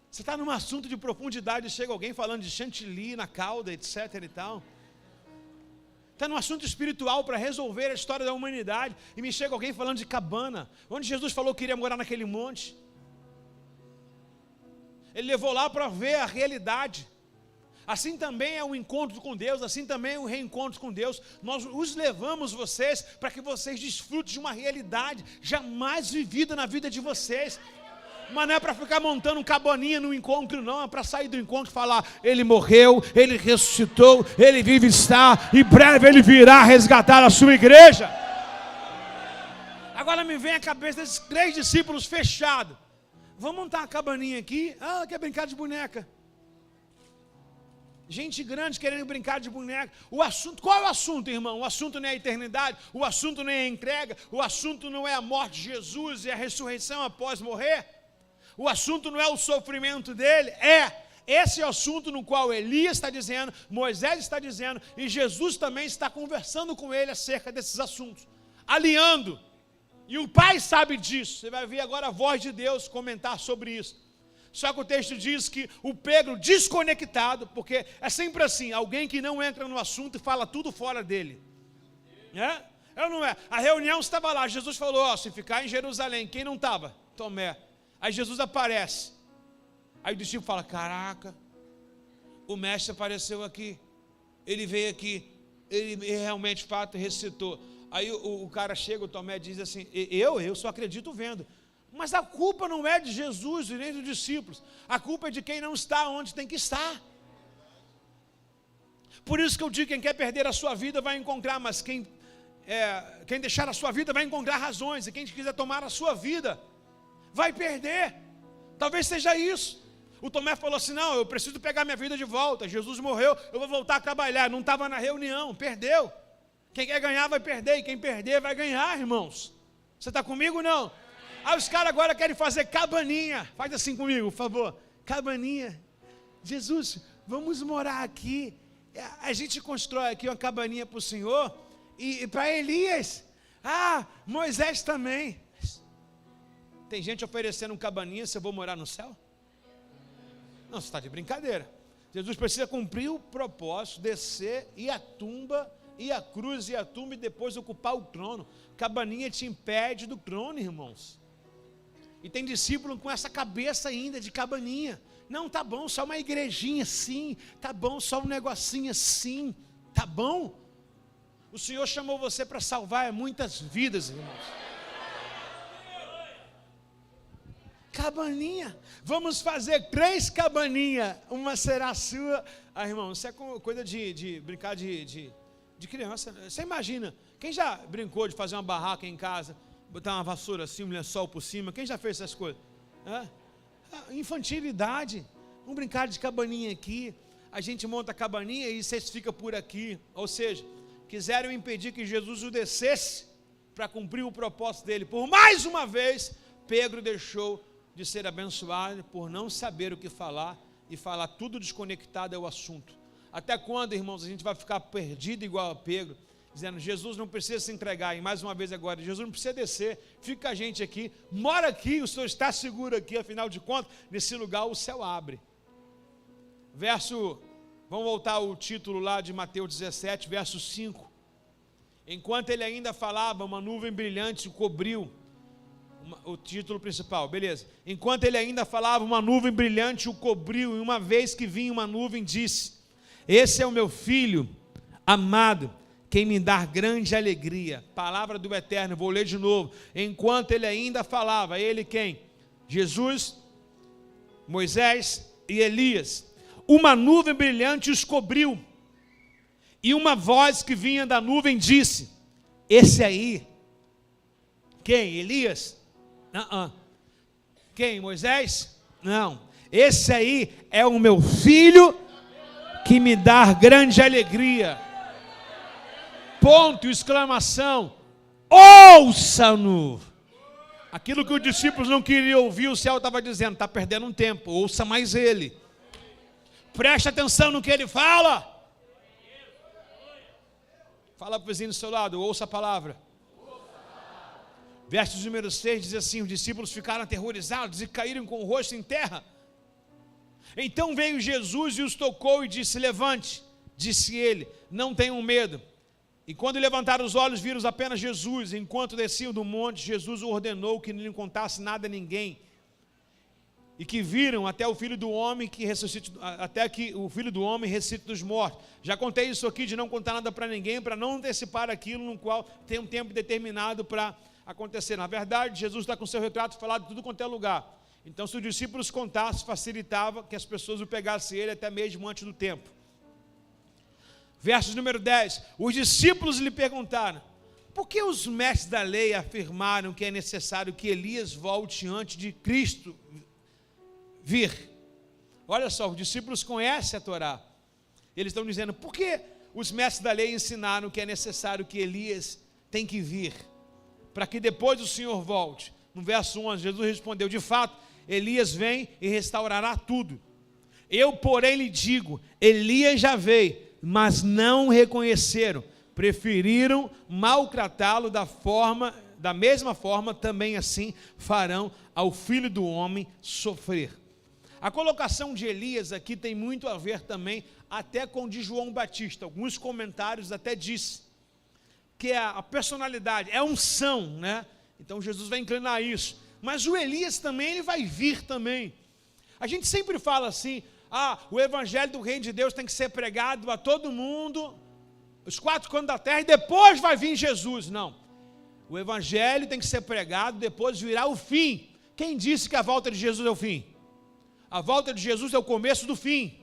Você está num assunto de profundidade, chega alguém falando de chantilly na cauda, etc e tal. está no assunto espiritual para resolver a história da humanidade, e me chega alguém falando de cabana, onde Jesus falou que iria morar naquele monte. Ele levou lá para ver a realidade. Assim também é o encontro com Deus, assim também é o reencontro com Deus. Nós os levamos vocês para que vocês desfrutem de uma realidade jamais vivida na vida de vocês. Mas não é para ficar montando cabaninha no encontro, não. É para sair do encontro e falar: Ele morreu, Ele ressuscitou, Ele vive e está, em breve Ele virá resgatar a sua igreja. Agora me vem à cabeça desses 3 discípulos fechados. Vamos montar uma cabaninha aqui? Ah, quer brincar de boneca. Gente grande querendo brincar de boneca. O assunto, qual é o assunto, irmão? O assunto não é a eternidade, o assunto não é a entrega, o assunto não é a morte de Jesus e a ressurreição após morrer. O assunto não é o sofrimento dele, esse é o assunto no qual Elias está dizendo, Moisés está dizendo, e Jesus também está conversando com ele acerca desses assuntos, alinhando. E o Pai sabe disso. Você vai ver agora a voz de Deus comentar sobre isso. Só que o texto diz que o Pedro desconectado, porque é sempre assim, alguém que não entra no assunto e fala tudo fora dele. É ou não é? A reunião estava lá, Jesus falou, se ficar em Jerusalém, quem não estava? Tomé. Aí Jesus aparece. Aí o discípulo fala: caraca, o mestre apareceu aqui, ele veio aqui, ele realmente, de fato, ressuscitou. Aí o cara chega, o Tomé, diz assim: eu só acredito vendo. Mas a culpa não é de Jesus e nem dos discípulos, a culpa é de quem não está onde tem que estar. Por isso que eu digo, quem quer perder a sua vida vai encontrar, mas quem deixar a sua vida vai encontrar razões, e quem quiser tomar a sua vida vai perder. Talvez seja isso. O Tomé falou assim: não, eu preciso pegar minha vida de volta, Jesus morreu, eu vou voltar a trabalhar. Não estava na reunião, perdeu. Quem quer ganhar vai perder, e quem perder vai ganhar, irmãos. Você está comigo, não? Aí os caras agora querem fazer cabaninha. Faz assim comigo, por favor. Cabaninha. Jesus, vamos morar aqui. A gente constrói aqui uma cabaninha para o Senhor, e para Elias. Moisés também. Tem gente oferecendo cabaninha, se eu vou morar no céu? Não, você está de brincadeira. Jesus precisa cumprir o propósito, descer, ir à tumba, ir à cruz, ir à tumba e depois ocupar o trono. Cabaninha te impede do trono, irmãos. E tem discípulo com essa cabeça ainda de cabaninha. Não, tá bom, só uma igrejinha, sim. Tá bom, só um negocinho, sim. Tá bom? O Senhor chamou você para salvar muitas vidas, irmãos. Cabaninha, vamos fazer 3 cabaninhas, uma será sua. Irmão, isso é coisa de brincar de criança. Você imagina, quem já brincou de fazer uma barraca em casa, botar uma vassoura assim, um lençol por cima? Quem já fez essas coisas? Infantilidade. Vamos brincar de cabaninha aqui, a gente monta a cabaninha e vocês ficam por aqui. Ou seja, quiseram impedir que Jesus o descesse para cumprir o propósito dele. Por mais uma vez, Pedro deixou de ser abençoado por não saber o que falar e falar tudo desconectado ao assunto. Até quando, irmãos, a gente vai ficar perdido igual a Pedro, dizendo: Jesus não precisa se entregar, e mais uma vez agora, Jesus não precisa descer, fica a gente aqui, mora aqui, o Senhor está seguro aqui, afinal de contas, nesse lugar o céu abre. Vamos voltar ao título lá de Mateus 17, verso 5. Enquanto ele ainda falava, uma nuvem brilhante o cobriu. O título principal, beleza. Enquanto ele ainda falava, uma nuvem brilhante o cobriu, e uma vez que vinha uma nuvem, disse: esse é o meu filho amado, quem me dá grande alegria. Palavra do Eterno, vou ler de novo. Enquanto ele ainda falava, ele quem? Jesus, Moisés e Elias. Uma nuvem brilhante os cobriu, e uma voz que vinha da nuvem disse: esse aí. Quem? Elias? Não. Quem? Moisés? Não. Esse aí é o meu filho que me dá grande alegria. Ponto, exclamação. Ouça-no. Aquilo que os discípulos não queriam ouvir, o céu estava dizendo: está perdendo um tempo, ouça mais ele. Preste atenção no que ele fala. Fala para o vizinho do seu lado, ouça a palavra. Verso número 6 diz assim: os discípulos ficaram aterrorizados e caíram com o rosto em terra. Então veio Jesus e os tocou e disse: levante. Disse ele: não tenham medo. E quando levantaram os olhos, viram apenas Jesus. Enquanto desciam do monte, Jesus ordenou que não contasse nada a ninguém. E que viram até o Filho do Homem que ressuscite, até que o Filho do Homem ressuscite dos mortos. Já contei isso aqui de não contar nada para ninguém, para não antecipar aquilo no qual tem um tempo determinado para acontecer. Na verdade, Jesus está com seu retrato falado de tudo quanto é lugar. Então, se os discípulos contassem, facilitava que as pessoas o pegassem ele até mesmo antes do tempo. Verso número 10. Os discípulos lhe perguntaram: por que os mestres da lei afirmaram que é necessário que Elias volte antes de Cristo vir? Olha só, os discípulos conhecem a Torá. Eles estão dizendo: por que os mestres da lei ensinaram que é necessário que Elias tem que vir, para que depois o Senhor volte? No verso 11, Jesus respondeu: de fato, Elias vem e restaurará tudo. Eu, porém, lhe digo, Elias já veio, mas não reconheceram, preferiram maltratá-lo da mesma forma, também assim farão ao Filho do Homem sofrer. A colocação de Elias aqui tem muito a ver também até com de João Batista. Alguns comentários até dizem que a personalidade, é unção, né? Então Jesus vai inclinar isso. Mas o Elias também, ele vai vir também. A gente sempre fala assim: o evangelho do reino de Deus tem que ser pregado a todo mundo, os 4 cantos da terra, e depois vai vir Jesus. Não, o evangelho tem que ser pregado, depois virá o fim. Quem disse que a volta de Jesus é o fim? A volta de Jesus é o começo do fim.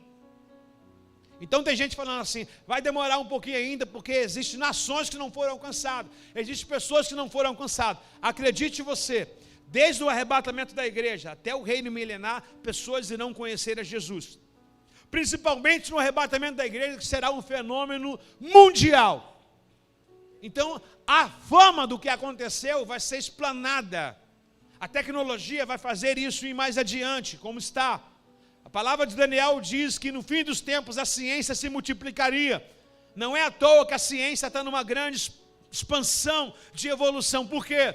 Então tem gente falando assim: vai demorar um pouquinho ainda, porque existem nações que não foram alcançadas, existem pessoas que não foram alcançadas. Acredite você, desde o arrebatamento da igreja até o reino milenar, pessoas irão conhecer a Jesus, principalmente no arrebatamento da igreja, que será um fenômeno mundial. Então a fama do que aconteceu vai ser explanada. A tecnologia vai fazer isso e mais adiante, como está. A palavra de Daniel diz que no fim dos tempos a ciência se multiplicaria. Não é à toa que a ciência está numa grande expansão de evolução. Por quê?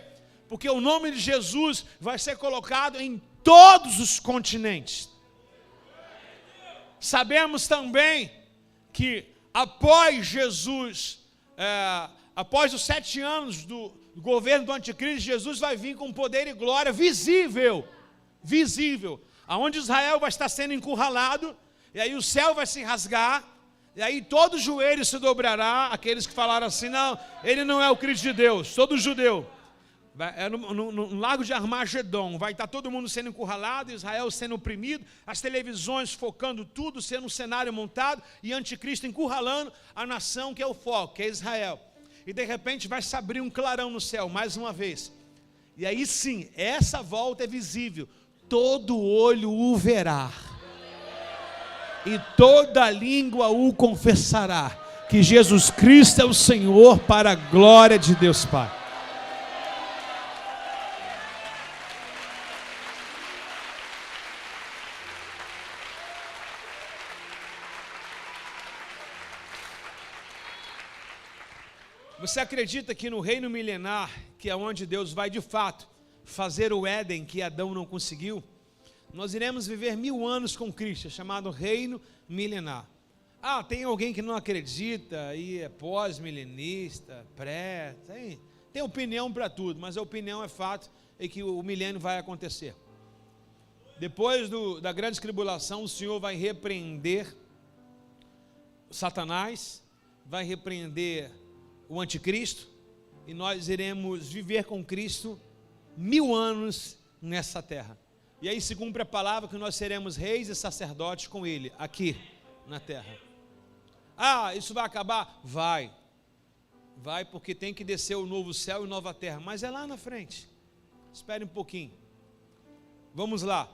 Porque o nome de Jesus vai ser colocado em todos os continentes. Sabemos também que após Jesus, após os 7 anos do governo do anticristo, Jesus vai vir com poder e glória visível, aonde Israel vai estar sendo encurralado, e aí o céu vai se rasgar, e aí todo joelho se dobrará. Aqueles que falaram assim: não, ele não é o Cristo de Deus, todo judeu. No lago de Armagedon, vai estar todo mundo sendo encurralado, Israel sendo oprimido, as televisões focando tudo, sendo um cenário montado, e anticristo encurralando a nação que é o foco, que é Israel. E de repente vai se abrir um clarão no céu, mais uma vez. E aí sim, essa volta é visível. Todo olho o verá. E toda língua o confessará. Que Jesus Cristo é o Senhor, para a glória de Deus Pai. Você acredita que no reino milenar, que é onde Deus vai de fato fazer o Éden que Adão não conseguiu, nós iremos viver 1000 anos com Cristo, chamado reino milenar. Tem alguém que não acredita e é pós-milenista, tem opinião para tudo, mas a opinião é fato, é que o milênio vai acontecer. Depois da grande tribulação, o Senhor vai repreender Satanás, vai repreender o anticristo, e nós iremos viver com Cristo 1000 anos nessa terra. E aí se cumpre a palavra que nós seremos reis e sacerdotes com Ele, aqui na terra. Isso vai acabar? Vai, porque tem que descer o novo céu e nova terra, mas é lá na frente. Espere um pouquinho. Vamos lá.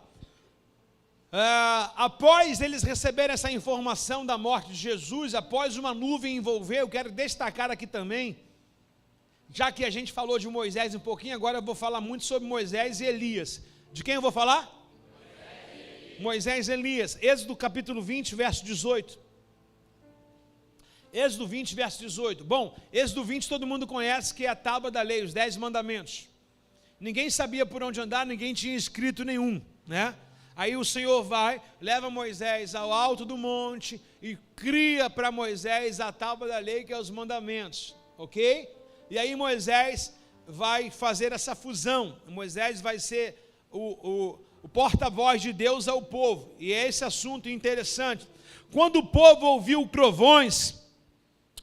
Após eles receberem essa informação da morte de Jesus, após uma nuvem envolver, eu quero destacar aqui também, já que a gente falou de Moisés um pouquinho, agora eu vou falar muito sobre Moisés e Elias. De quem eu vou falar? Moisés e Elias. Êxodo capítulo 20, verso 18. Êxodo 20, verso 18. Bom, Êxodo 20 todo mundo conhece, que é a tábua da lei, os 10 mandamentos. Ninguém sabia por onde andar, ninguém tinha escrito nenhum, né? Aí o Senhor leva Moisés ao alto do monte e cria para Moisés a tábua da lei, que é os mandamentos. ok? E aí Moisés vai fazer essa fusão. Moisés vai ser o porta-voz de Deus ao povo. E é esse assunto interessante. Quando o povo ouviu trovões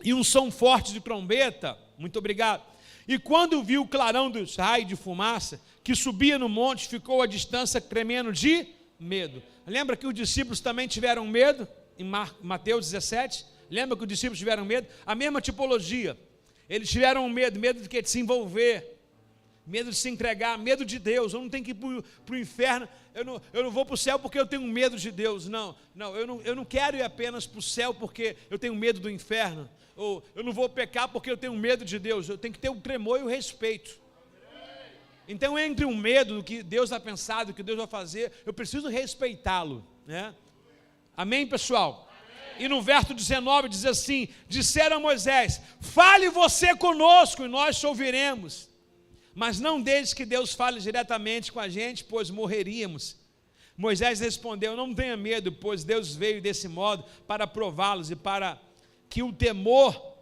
e um som forte de trombeta, muito obrigado, e quando viu o clarão dos raios de fumaça que subia no monte, ficou à distância tremendo de medo. Lembra que os discípulos também tiveram medo? Em Mateus 17, lembra que os discípulos tiveram medo? A mesma tipologia. Eles tiveram medo de que? De se envolver, medo de se entregar, medo de Deus. Eu não tenho que ir para o inferno, eu não vou para o céu porque eu tenho medo de Deus. Não, eu não quero ir apenas para o céu porque eu tenho medo do inferno. Ou eu não vou pecar porque eu tenho medo de Deus. Eu tenho que ter o tremor e o respeito. Então, entre o medo do que Deus ha pensado, do que Deus vai fazer, eu preciso respeitá-lo, né? Amém, pessoal? Amém. E no verso 19 diz assim: disseram a Moisés: fale você conosco e nós te ouviremos, mas não deixe que Deus fale diretamente com a gente, pois morreríamos. Moisés respondeu: não tenha medo, pois Deus veio desse modo para prová-los e para que o temor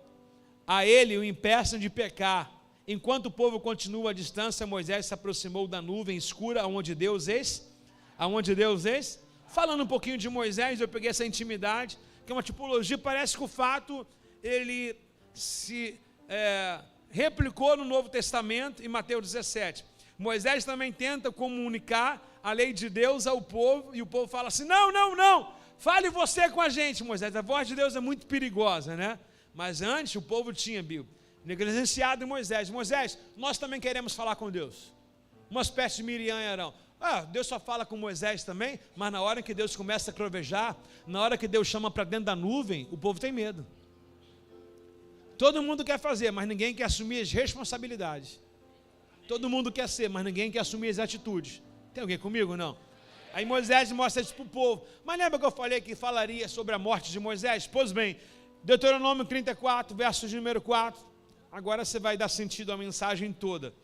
a ele o impeçam de pecar. Enquanto o povo continua à distância, Moisés se aproximou da nuvem escura aonde Deus falando um pouquinho de Moisés, eu peguei essa intimidade, que é uma tipologia, parece que o fato, ele se replicou no Novo Testamento, em Mateus 17, Moisés também tenta comunicar a lei de Deus ao povo, e o povo fala assim: não, fale você com a gente, Moisés. A voz de Deus é muito perigosa, né? Mas antes o povo tinha negligenciado Moisés. Moisés, nós também queremos falar com Deus. Uma espécie de Miriam e Arão. Deus só fala com Moisés também, mas na hora que Deus começa a crovejar, na hora que Deus chama para dentro da nuvem, o povo tem medo. Todo mundo quer fazer, mas ninguém quer assumir as responsabilidades. Todo mundo quer ser, mas ninguém quer assumir as atitudes. Tem alguém comigo? Não. Aí Moisés mostra isso para o povo. Mas lembra que eu falei que falaria sobre a morte de Moisés? Pois bem, Deuteronômio 34, verso de número 4. Agora você vai dar sentido à mensagem toda.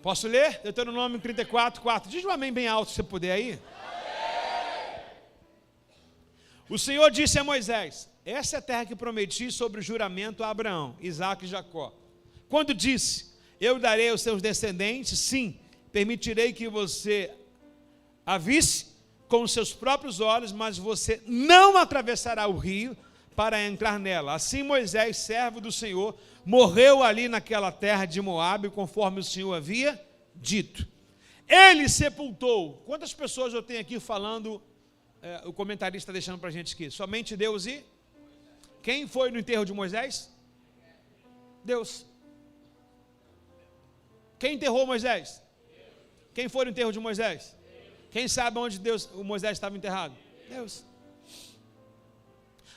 Posso ler? Deuteronômio 34, 4. Diz um amém bem alto se você puder aí. O Senhor disse a Moisés: essa é a terra que prometi sobre o juramento a Abraão, Isaque e Jacó. Quando disse: eu darei aos seus descendentes, sim, permitirei que você a visse com os seus próprios olhos, mas você não atravessará o rio para entrar nela. Assim Moisés, servo do Senhor, morreu ali naquela terra de Moabe, conforme o Senhor havia dito. Ele sepultou. Quantas pessoas eu tenho aqui falando, o comentarista está deixando para a gente aqui? Somente Deus e... Quem foi no enterro de Moisés? Deus. Quem enterrou Moisés? Quem foi no enterro de Moisés? Quem sabe onde o Moisés estava enterrado? Deus.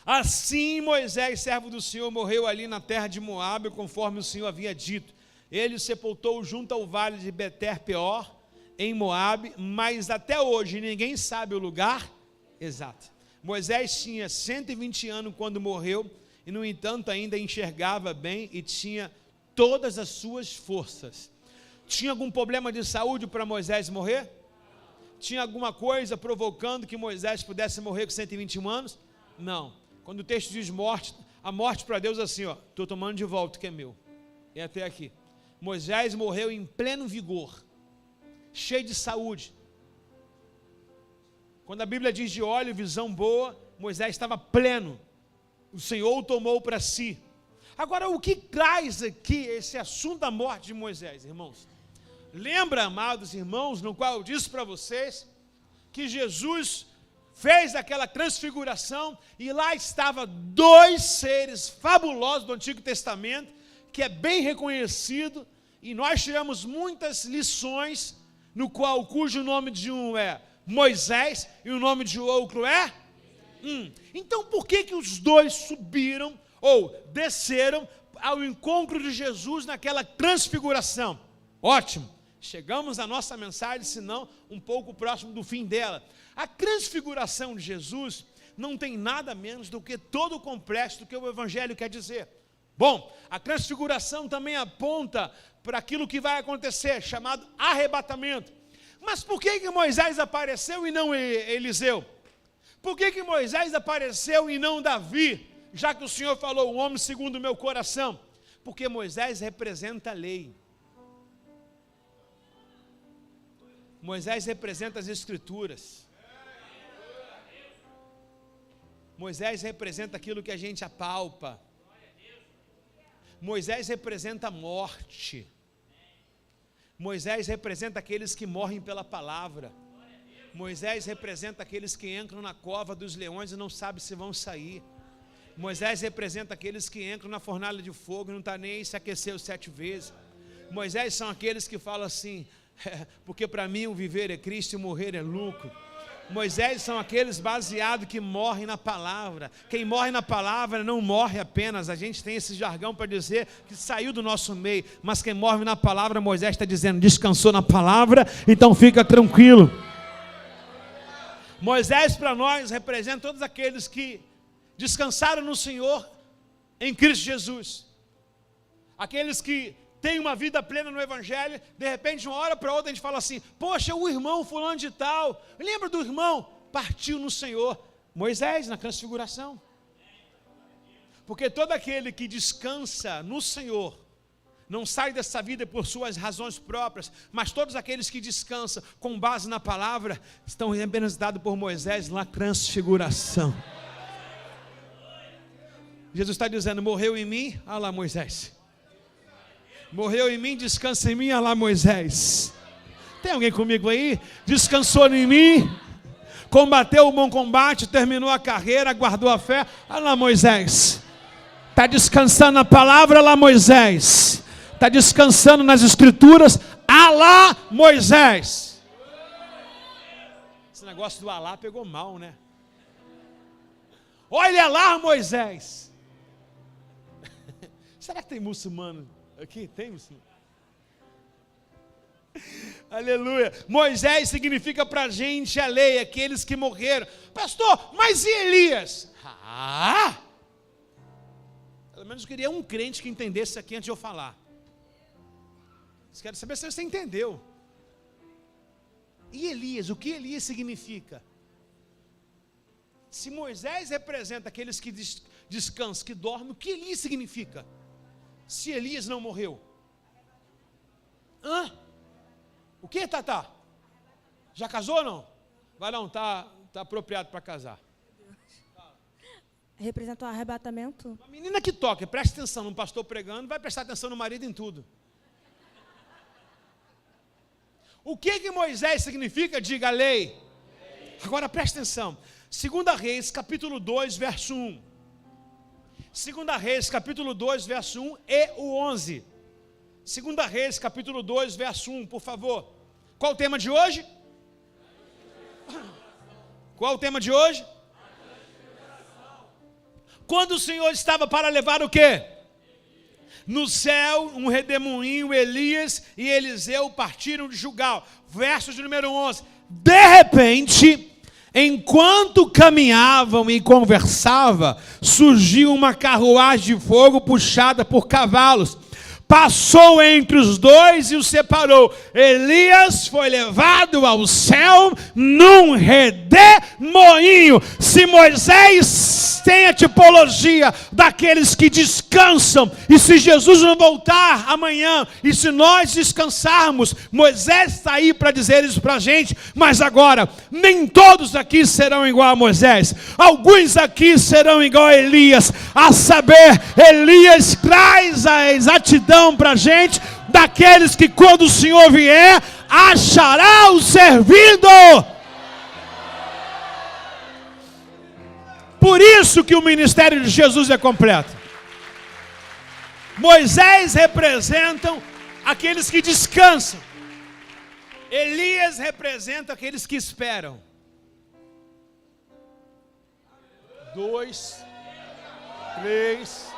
Assim Moisés, servo do Senhor, morreu ali na terra de Moabe, conforme o Senhor havia dito. Ele o sepultou junto ao vale de Beter-Peor, em Moabe, mas até hoje ninguém sabe o lugar exato. Moisés tinha 120 anos quando morreu, e no entanto ainda enxergava bem e tinha todas as suas forças. Tinha algum problema de saúde para Moisés morrer? Tinha alguma coisa provocando que Moisés pudesse morrer com 121 anos? Não. Quando o texto diz morte, a morte para Deus é assim, estou tomando de volta o que é meu. E até aqui. Moisés morreu em pleno vigor, cheio de saúde. Quando a Bíblia diz de óleo, visão boa, Moisés estava pleno. O Senhor o tomou para si. Agora, o que traz aqui esse assunto da morte de Moisés, irmãos? Lembra, amados irmãos, no qual eu disse para vocês que Jesus fez aquela transfiguração e lá estavam dois seres fabulosos do Antigo Testamento, que é bem reconhecido, e nós tiramos muitas lições, cujo nome de um é Moisés e o nome de outro é? Então por que os dois subiram ou desceram ao encontro de Jesus naquela transfiguração? Ótimo, chegamos à nossa mensagem, se não um pouco próximo do fim dela. A transfiguração de Jesus não tem nada menos do que todo o complexo do que o Evangelho quer dizer. Bom, a transfiguração também aponta para aquilo que vai acontecer, chamado arrebatamento. Mas por que Moisés apareceu e não Eliseu? Por que Moisés apareceu e não Davi? já que o Senhor falou, um homem segundo o meu coração, porque Moisés representa a lei. Moisés representa as escrituras. Moisés representa aquilo que a gente apalpa. Moisés representa a morte. Moisés representa aqueles que morrem pela palavra. Moisés representa aqueles que entram na cova dos leões e não sabem se vão sair. Moisés representa aqueles que entram na fornalha de fogo e não está nem aí se aqueceu 7 vezes. Moisés são aqueles que falam assim, porque para mim o viver é Cristo e o morrer é lucro. Moisés são aqueles baseados que morrem na palavra. Quem morre na palavra não morre apenas. A gente tem esse jargão para dizer que saiu do nosso meio. Mas quem morre na palavra, Moisés está dizendo, descansou na palavra, então fica tranquilo. Moisés para nós representa todos aqueles que descansaram no Senhor em Cristo Jesus. Aqueles que têm uma vida plena no Evangelho, de repente de uma hora para outra a gente fala assim, poxa, o irmão fulano de tal, lembra do irmão? Partiu no Senhor. Moisés na transfiguração. Porque todo aquele que descansa no Senhor, não sai dessa vida por suas razões próprias, mas todos aqueles que descansam com base na palavra, estão representados por Moisés na transfiguração. Jesus está dizendo, morreu em mim, ah lá Moisés. Morreu em mim, descansa em mim, ah lá Moisés. Tem alguém comigo aí? Descansou em mim, combateu o bom combate, terminou a carreira, guardou a fé, ah lá Moisés. Está descansando na palavra, ah lá Moisés. Está descansando nas escrituras, ah lá Moisés. Esse negócio do Alá pegou mal, né? Olha lá Moisés. Será que tem muçulmano aqui? Tem muçulmano? Aleluia. Moisés significa para a gente a lei, aqueles que morreram. Pastor, mas e Elias? Pelo menos eu queria um crente que entendesse isso aqui antes de eu falar. Quero saber se você entendeu. E Elias, o que Elias significa? Se Moisés representa aqueles que descansam, que dormem, o que Elias significa? Se Elias não morreu? O que, Tatá? Já casou ou não? Vai não, tá apropriado para casar. Representa o arrebatamento. Uma menina que toca, presta atenção no pastor pregando, vai prestar atenção no marido em tudo. O que Moisés significa? Diga a lei. Agora presta atenção. 2 Reis, capítulo 2, verso 1. 2 Reis, capítulo 2, verso 1 e o 11. 2 Reis, capítulo 2, verso 1, por favor. Qual o tema de hoje? Qual o tema de hoje? Quando o Senhor estava para levar o quê? No céu, um redemoinho, Elias e Eliseu partiram de Gilgal. Verso de número 11. De repente, enquanto caminhavam e conversavam, surgiu uma carruagem de fogo puxada por cavalos. Passou entre os dois e os separou. Elias foi levado ao céu num redemoinho. Se Moisés tem a tipologia daqueles que descansam, e se Jesus não voltar amanhã, e se nós descansarmos, Moisés está aí para dizer isso para a gente. Mas agora, nem todos aqui serão igual a Moisés. Alguns aqui serão igual a Elias. A saber, Elias traz a exatidão para a gente, daqueles que quando o Senhor vier, achará o servindo. Por isso que o ministério de Jesus é completo. Moisés representam aqueles que descansam. Elias representa aqueles que esperam. 2, 3,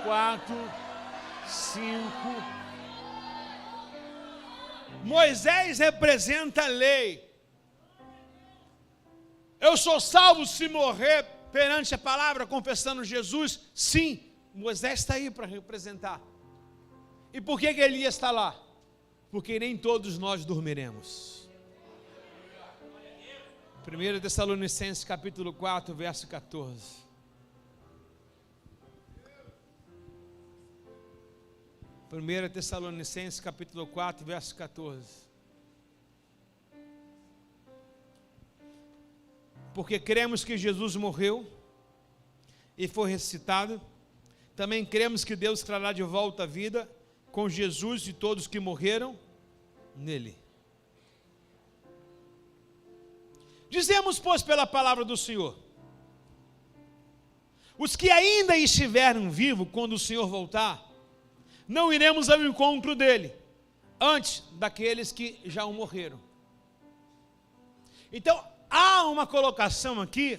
4, 5. Moisés representa a lei. Eu sou salvo se morrer perante a palavra, confessando Jesus? Sim, Moisés está aí para representar. E por que Elias está lá? Porque nem todos nós dormiremos. 1 Tessalonicenses capítulo 4, verso 14. 1 Tessalonicenses capítulo 4, verso 14. Porque cremos que Jesus morreu e foi ressuscitado, também cremos que Deus trará de volta a vida com Jesus e todos que morreram nele. Dizemos, pois, pela palavra do Senhor, os que ainda estiverem vivos quando o Senhor voltar, não iremos ao encontro dele, antes daqueles que já morreram. Então, há uma colocação aqui,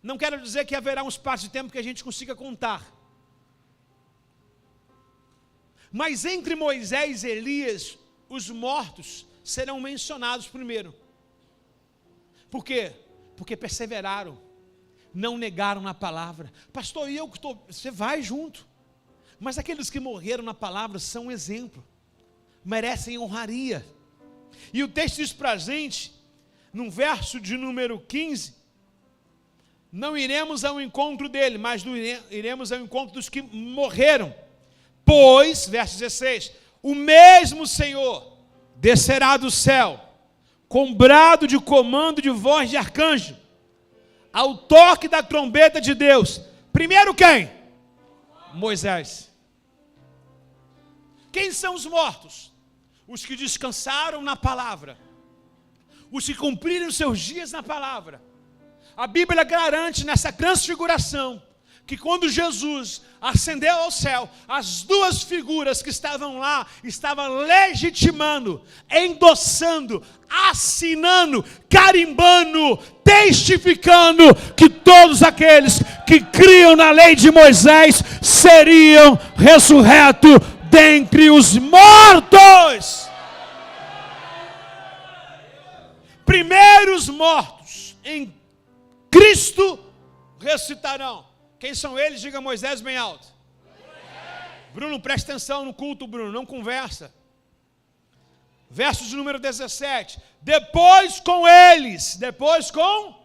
não quero dizer que haverá um espaço de tempo que a gente consiga contar, mas entre Moisés e Elias, os mortos serão mencionados primeiro. Por quê? Porque perseveraram, não negaram na palavra. Pastor, e eu que estou... Você vai junto. Mas aqueles que morreram na palavra são um exemplo, merecem honraria. E o texto diz para a gente, no verso de número 15, não iremos ao encontro dele, mas iremos ao encontro dos que morreram. Pois, verso 16, o mesmo Senhor descerá do céu, com brado de comando de voz de arcanjo, ao toque da trombeta de Deus. Primeiro quem? Moisés. Quem são os mortos? Os que descansaram na palavra, os que cumpriram seus dias na palavra. A Bíblia garante nessa transfiguração que quando Jesus ascendeu ao céu, as duas figuras que estavam lá, estavam legitimando, endossando, assinando, carimbando, testificando que todos aqueles que criam na lei de Moisés seriam ressurretos dentre os mortos. Primeiros mortos em Cristo ressuscitarão. Quem são eles? Diga Moisés bem alto. Bruno, presta atenção no culto, Bruno, não conversa. Verso de número 17. Depois com eles. Depois com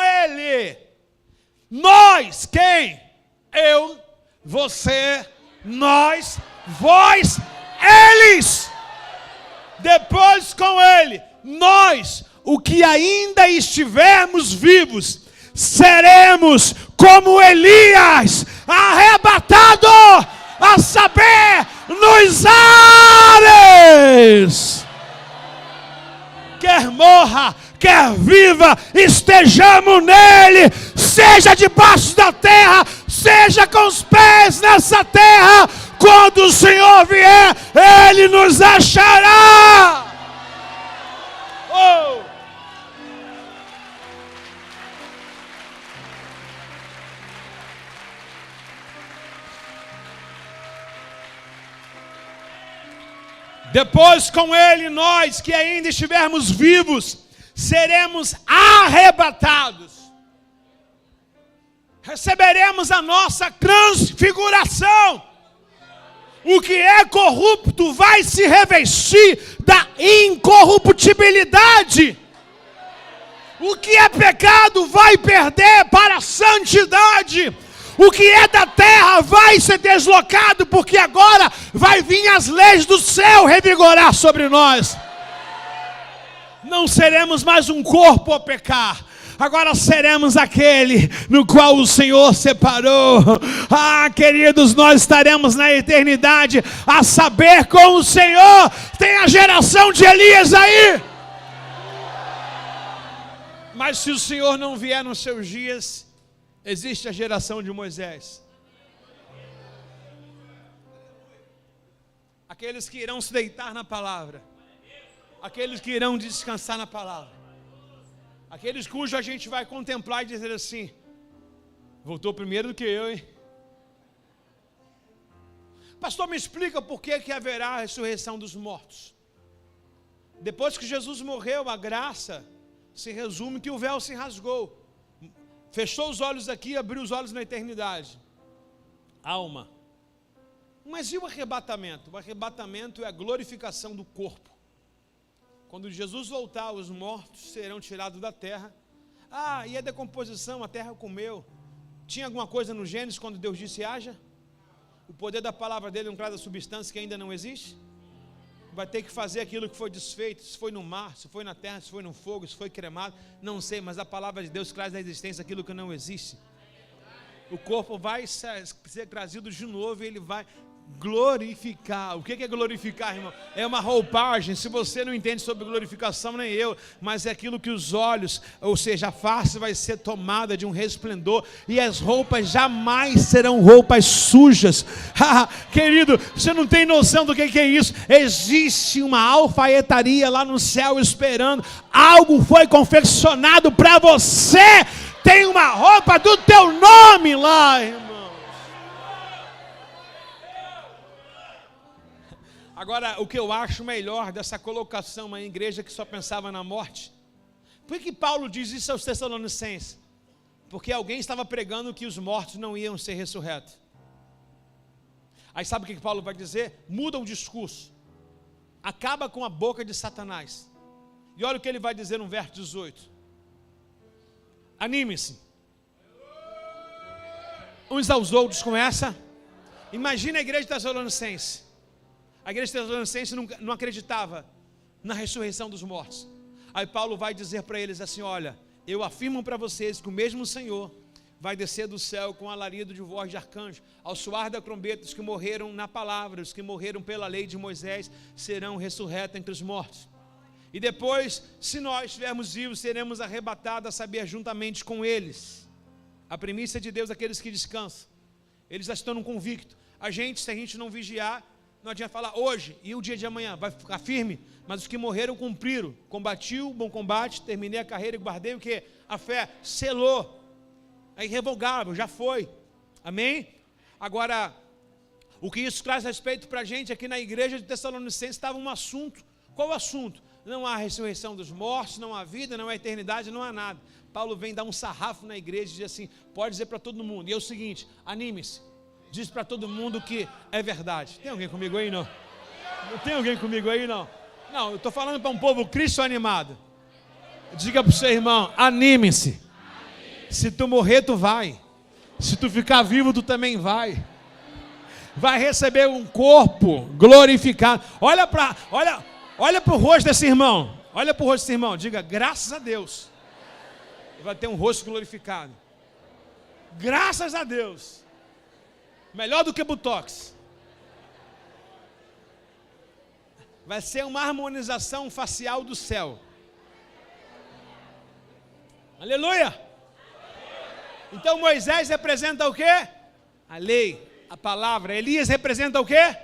ele. Nós, quem? Eu, você, nós, vós, eles. Depois com ele, nós, o que ainda estivermos vivos, seremos como Elias, arrebatado, a saber, nos ares. Quer morra, quer viva, estejamos nele, seja debaixo da terra, seja com os pés nessa terra, quando o Senhor vier, ele nos achará. Oh! Depois com ele, nós que ainda estivermos vivos, seremos arrebatados. Receberemos a nossa transfiguração. O que é corrupto vai se revestir da incorruptibilidade. O que é pecado vai perder para a santidade. O que é da terra vai ser deslocado, porque agora vai vir as leis do céu revigorar sobre nós. Não seremos mais um corpo a pecar. Agora seremos aquele no qual o Senhor separou. Ah, queridos, nós estaremos na eternidade a saber com o Senhor. Tem a geração de Elias aí. Mas se o Senhor não vier nos seus dias, existe a geração de Moisés. Aqueles que irão se deitar na palavra. Aqueles que irão descansar na palavra. Aqueles cujo a gente vai contemplar e dizer assim: voltou primeiro do que eu, hein? Pastor, me explica por que haverá a ressurreição dos mortos. Depois que Jesus morreu, a graça se resume que o véu se rasgou. Fechou os olhos aqui, abriu os olhos na eternidade. Alma. Mas e o arrebatamento? O arrebatamento é a glorificação do corpo. Quando Jesus voltar, os mortos serão tirados da terra. Ah, e a decomposição, a terra comeu. Tinha alguma coisa no Gênesis quando Deus disse haja? O poder da palavra dele não traz a substância que ainda não existe? Vai ter que fazer aquilo que foi desfeito, se foi no mar, se foi na terra, se foi no fogo, se foi cremado, não sei, mas a palavra de Deus traz à existência aquilo que não existe. O corpo vai ser trazido de novo e ele vai glorificar. O que é glorificar, irmão? É uma roupagem. Se você não entende sobre glorificação, nem eu, mas é aquilo que os olhos, ou seja, a face vai ser tomada de um resplendor, e as roupas jamais serão roupas sujas. Querido, você não tem noção do que é isso. Existe uma alfaiataria lá no céu esperando. Algo foi confeccionado para você. Tem uma roupa do teu nome lá, irmão. Agora, o que eu acho melhor dessa colocação, uma igreja que só pensava na morte. Por que Paulo diz isso aos Tessalonicenses? Porque alguém estava pregando que os mortos não iam ser ressurretos. Aí sabe o que Paulo vai dizer? Muda o discurso. Acaba com a boca de Satanás. E olha o que ele vai dizer no verso 18. Anime-se. Uns aos outros com essa. Imagina a igreja de Tessalonicenses. A igreja de Tessalonicenses não acreditava na ressurreição dos mortos. Aí Paulo vai dizer para eles assim: olha, eu afirmo para vocês que o mesmo Senhor vai descer do céu com alarido de voz de arcanjo, ao soar da trombeta. Os que morreram na palavra, os que morreram pela lei de Moisés, serão ressurretos entre os mortos. E depois, se nós estivermos vivos, seremos arrebatados, a saber, juntamente com eles. A primícia de Deus, aqueles que descansam. Eles já estão convictos. A gente, se a gente não vigiar, não adianta falar hoje e o dia de amanhã, vai ficar firme. Mas os que morreram cumpriram. Combati o bom combate, terminei a carreira e guardei o que? A fé. Selou. É irrevogável, já foi. Amém? Agora, o que isso traz respeito para a gente aqui na igreja de Tessalonicenses estava um assunto. Qual o assunto? Não há ressurreição dos mortos, não há vida, não há eternidade, não há nada. Paulo vem dar um sarrafo na igreja e diz assim, pode dizer para todo mundo. E é o seguinte, anime-se. Diz para todo mundo que é verdade. Tem alguém comigo aí, não? Não tem alguém comigo aí, não? Não, eu estou falando para um povo Cristo animado. Diga para o seu irmão, anime-se. Se tu morrer, tu vai. Se tu ficar vivo, tu também vai. Vai receber um corpo glorificado. Olha para o rosto desse irmão. Olha para o rosto desse irmão. Diga, graças a Deus. Vai ter um rosto glorificado. Graças a Deus. Melhor do que Botox. Vai ser uma harmonização facial do céu. Aleluia! Então Moisés representa o quê? A lei, a palavra. Elias representa o quê?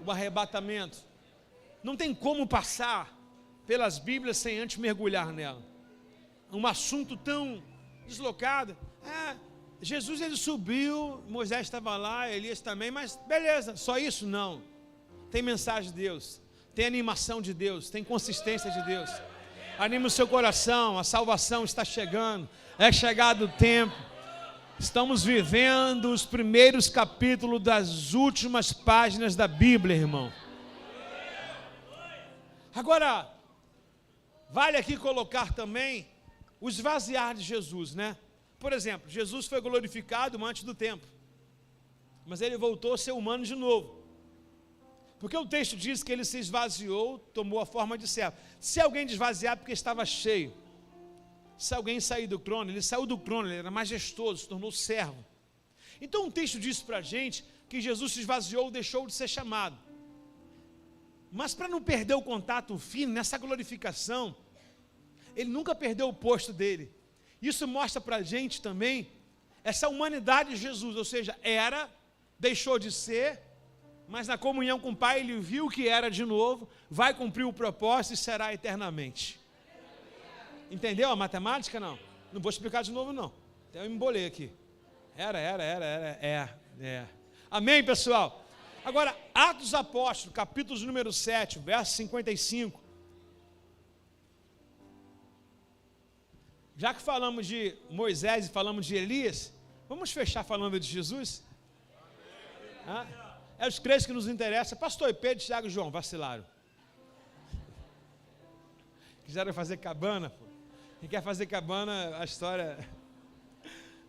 O arrebatamento. Não tem como passar pelas Bíblias sem antes mergulhar nela. Um assunto tão deslocado. Jesus ele subiu, Moisés estava lá, Elias também, mas beleza, só isso? Não. Tem mensagem de Deus, tem animação de Deus, tem consistência de Deus. Anima o seu coração, a salvação está chegando, é chegado o tempo. Estamos vivendo os primeiros capítulos das últimas páginas da Bíblia, irmão. Agora, vale aqui colocar também o esvaziar de Jesus, né? Por exemplo, Jesus foi glorificado antes do tempo, mas ele voltou a ser humano de novo. Porque o texto diz que ele se esvaziou, tomou a forma de servo. Se alguém esvaziar porque estava cheio, se alguém sair do trono, ele saiu do trono, ele era majestoso, se tornou servo. Então o texto diz para a gente que Jesus se esvaziou, deixou de ser chamado. Mas para não perder o contato fino, nessa glorificação, ele nunca perdeu o posto dele. Isso mostra para a gente também essa humanidade de Jesus, ou seja, era, deixou de ser, mas na comunhão com o Pai ele viu que era de novo, vai cumprir o propósito e será eternamente. Entendeu a matemática? Não. Não vou explicar de novo não. Eu me embolei aqui. Amém, pessoal? Agora, Atos dos Apóstolos, capítulo número 7, verso 55. Já que falamos de Moisés e falamos de Elias, vamos fechar falando de Jesus? É os crentes que nos interessam. Pastor Pedro, Tiago e João vacilaram. Quiseram fazer cabana, pô. Quem quer fazer cabana, a história...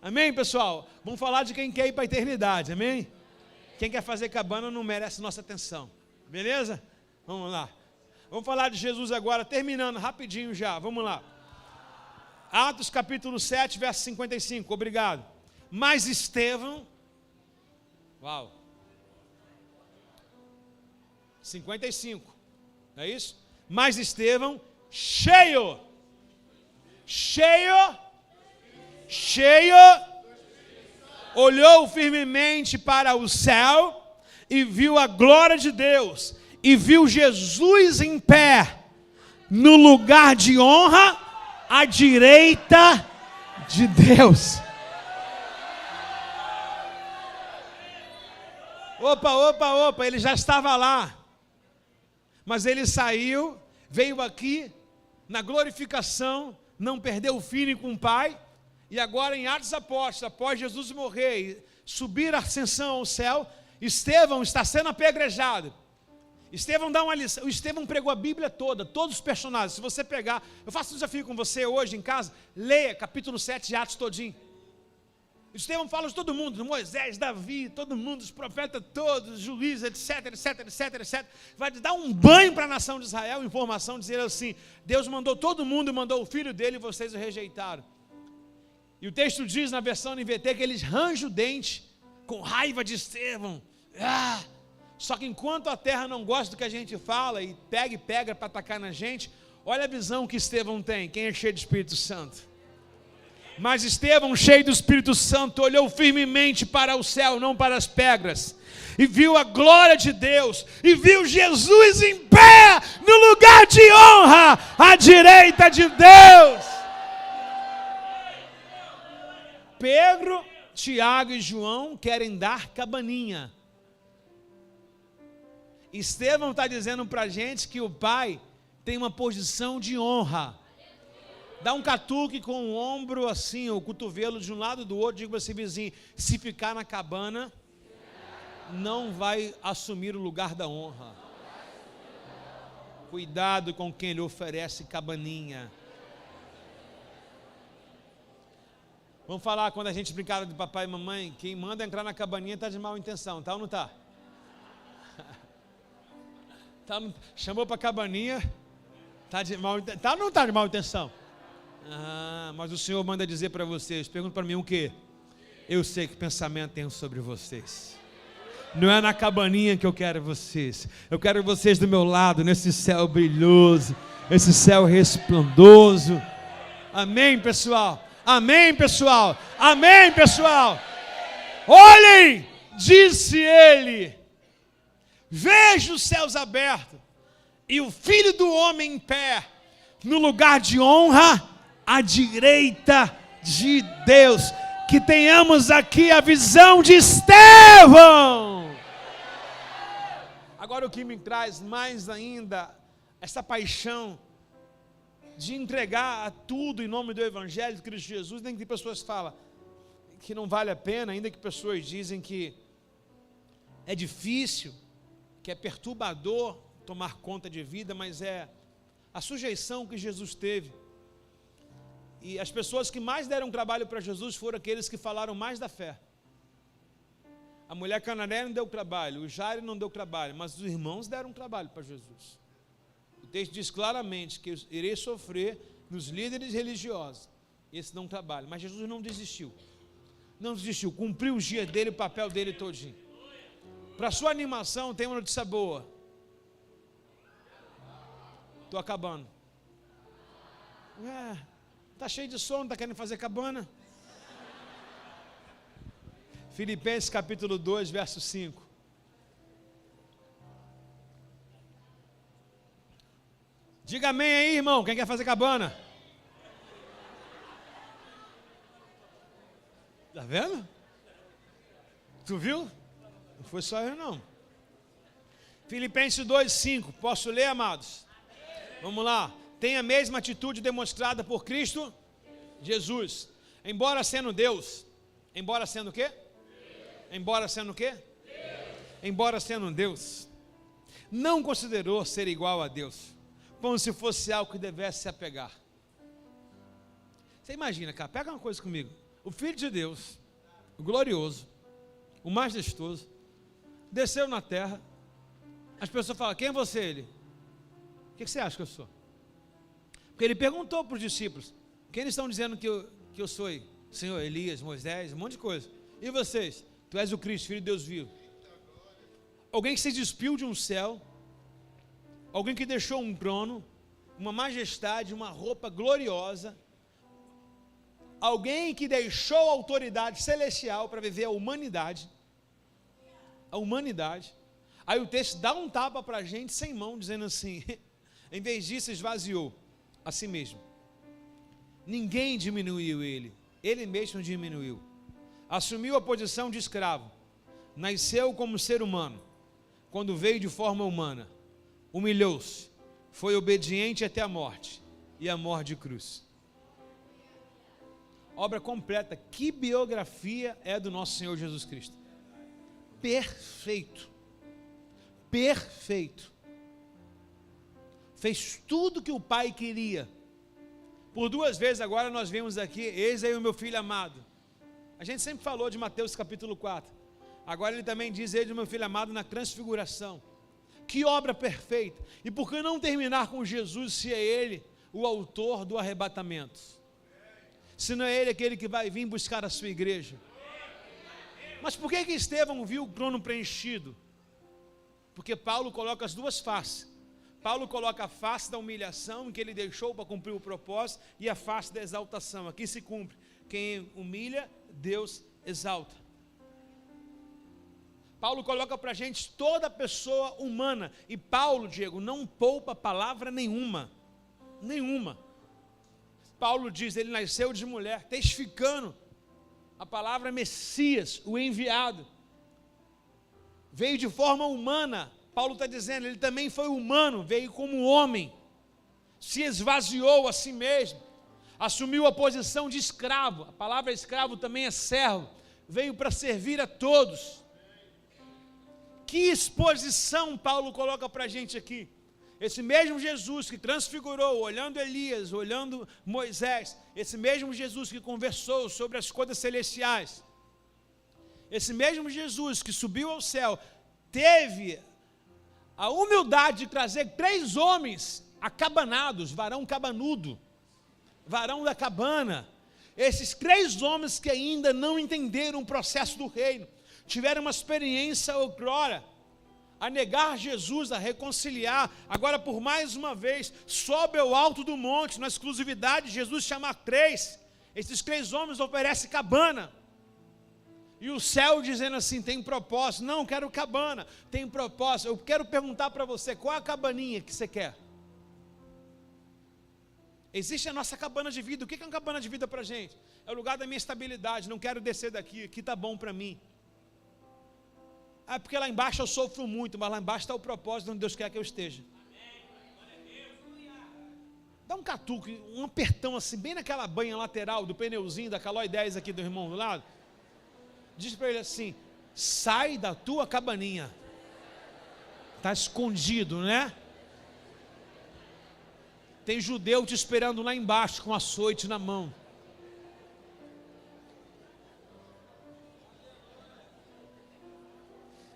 Amém, pessoal? Vamos falar de quem quer ir para a eternidade, amém? Quem quer fazer cabana não merece nossa atenção, beleza? Vamos lá. Vamos falar de Jesus agora, terminando rapidinho já, vamos lá. Atos capítulo 7, verso 55, obrigado. Mas Estevão, uau, 55, não é isso? Mas Estevão, cheio, olhou firmemente para o céu e viu a glória de Deus, e viu Jesus em pé, no lugar de honra, à direita de Deus. Opa, ele já estava lá, mas ele saiu, veio aqui, na glorificação, não perdeu o feeling com o Pai, e agora em Atos Apóstolos, após Jesus morrer e subir a ascensão ao céu, Estevão está sendo apedrejado. Estevão dá uma lição. O Estevão pregou a Bíblia toda, todos os personagens. Se você pegar, eu faço um desafio com você hoje em casa, leia capítulo 7 de Atos todinho. Estevão fala de todo mundo, Moisés, Davi, todo mundo, os profetas todos, juízes, etc. Vai dar um banho para a nação de Israel, informação, dizer assim, Deus mandou todo mundo, mandou o filho dele e vocês o rejeitaram. E o texto diz na versão NVT que eles rangem o dente, com raiva de Estevão. Só que enquanto a terra não gosta do que a gente fala e pega para atacar na gente, olha a visão que Estevão tem, quem é cheio do Espírito Santo. Mas Estevão, cheio do Espírito Santo, olhou firmemente para o céu, não para as pedras, e viu a glória de Deus, e viu Jesus em pé, no lugar de honra, à direita de Deus. Pedro, Tiago e João querem dar cabaninha. Estevão está dizendo para a gente que o Pai tem uma posição de honra. Dá um catuque com o ombro assim, o cotovelo de um lado e do outro, diga para esse vizinho, se ficar na cabana, não vai assumir o lugar da honra. Cuidado com quem lhe oferece cabaninha. Vamos falar quando a gente brincava de papai e mamãe, quem manda entrar na cabaninha está de má intenção, tá ou não está? Chamou para a cabaninha, está de mal, tá ou não está de má intenção? Mas o Senhor manda dizer para vocês, pergunta para mim o quê? Eu sei que pensamento tenho sobre vocês. Não é na cabaninha que eu quero vocês. Eu quero vocês do meu lado, nesse céu brilhoso, esse céu resplandoso. Amém, pessoal? Amém, pessoal? Amém, pessoal? Olhem, disse ele, vejo os céus abertos e o Filho do Homem em pé, no lugar de honra, à direita de Deus. Que tenhamos aqui a visão de Estevão. Agora o que me traz mais ainda essa paixão de entregar a tudo em nome do Evangelho de Cristo Jesus, nem que pessoas falam que não vale a pena, ainda que pessoas dizem que é difícil, que é perturbador tomar conta de vida, mas é a sujeição que Jesus teve. E as pessoas que mais deram trabalho para Jesus foram aqueles que falaram mais da fé. A mulher cananeia não deu trabalho, o Jairo não deu trabalho, mas os irmãos deram trabalho para Jesus. O texto diz claramente que irei sofrer nos líderes religiosos. Esse não trabalho, mas Jesus não desistiu. Não desistiu, cumpriu os dias dele, o papel dele todinho. Para sua animação, tem uma notícia boa. Estou acabando. Está cheio de sono, está querendo fazer cabana? Filipenses capítulo 2, verso 5. Diga amém aí, irmão, quem quer fazer cabana? Está vendo? Tu viu? Não foi só eu não. Filipenses 2, 5. Posso ler, amados? Vamos lá. Tem a mesma atitude demonstrada por Cristo Jesus. Embora sendo Deus. Embora sendo o quê? Embora sendo o quê? Embora sendo Deus. Não considerou ser igual a Deus, como se fosse algo que devesse se apegar. Você imagina, cara, pega uma coisa comigo. O Filho de Deus, o glorioso, o majestoso, desceu na terra. As pessoas falam, quem é você? Ele, o que você acha que eu sou? Porque ele perguntou para os discípulos, quem eles estão dizendo que eu sou? Senhor, Elias, Moisés, um monte de coisa. E vocês? Tu és o Cristo, Filho de Deus vivo. Alguém que se despiu de um céu, alguém que deixou um trono, uma majestade, uma roupa gloriosa, alguém que deixou a autoridade celestial para viver a humanidade. Aí o texto dá um tapa para a gente sem mão, dizendo assim, em vez disso esvaziou a si mesmo. Ninguém diminuiu ele mesmo diminuiu. Assumiu a posição de escravo, nasceu como ser humano, quando veio de forma humana, humilhou-se, foi obediente até a morte, e a morte de cruz. Obra completa. Que biografia é do nosso Senhor Jesus Cristo? Perfeito. Perfeito. Fez tudo que o Pai queria. Por 2 vezes agora nós vemos aqui, eis aí o meu filho amado. A gente sempre falou de Mateus capítulo 4. Agora ele também diz, eis o meu filho amado na transfiguração. Que obra perfeita. E por que não terminar com Jesus, se é Ele o autor do arrebatamento? Se não é Ele aquele que vai vir buscar a sua igreja? Mas por que Estevão viu o trono preenchido? Porque Paulo coloca as duas faces. Paulo coloca a face da humilhação, que ele deixou para cumprir o propósito, e a face da exaltação. Aqui se cumpre. Quem humilha, Deus exalta. Paulo coloca para a gente toda pessoa humana. E Paulo, Diego, não poupa palavra nenhuma. Nenhuma. Paulo diz, ele nasceu de mulher, testificando a palavra Messias, o enviado. Veio de forma humana. Paulo está dizendo, ele também foi humano, veio como homem. Se esvaziou a si mesmo. Assumiu a posição de escravo. A palavra escravo também é servo. Veio para servir a todos. Que exposição Paulo coloca para a gente aqui. Esse mesmo Jesus que transfigurou, olhando Elias, olhando Moisés, esse mesmo Jesus que conversou sobre as coisas celestiais, esse mesmo Jesus que subiu ao céu, teve a humildade de trazer 3 homens acabanados, varão cabanudo, varão da cabana, esses 3 homens que ainda não entenderam o processo do reino, tiveram uma experiência outrora, a negar Jesus, a reconciliar, agora por mais uma vez, sobe ao alto do monte, na exclusividade, Jesus chama 3, esses 3 homens oferecem cabana, e o céu dizendo assim, tem propósito, não, quero cabana, tem propósito, eu quero perguntar para você, qual é a cabaninha que você quer? Existe a nossa cabana de vida, o que é uma cabana de vida para a gente? É o lugar da minha estabilidade, não quero descer daqui, aqui está bom para mim. Ah, porque lá embaixo eu sofro muito, mas lá embaixo está o propósito onde Deus quer que eu esteja. Dá um catuco, um apertão assim, bem naquela banha lateral do pneuzinho da Caloi 10 aqui do irmão do lado. Diz para ele assim, sai da tua cabaninha. Está escondido, né? Tem judeu te esperando lá embaixo com açoite na mão.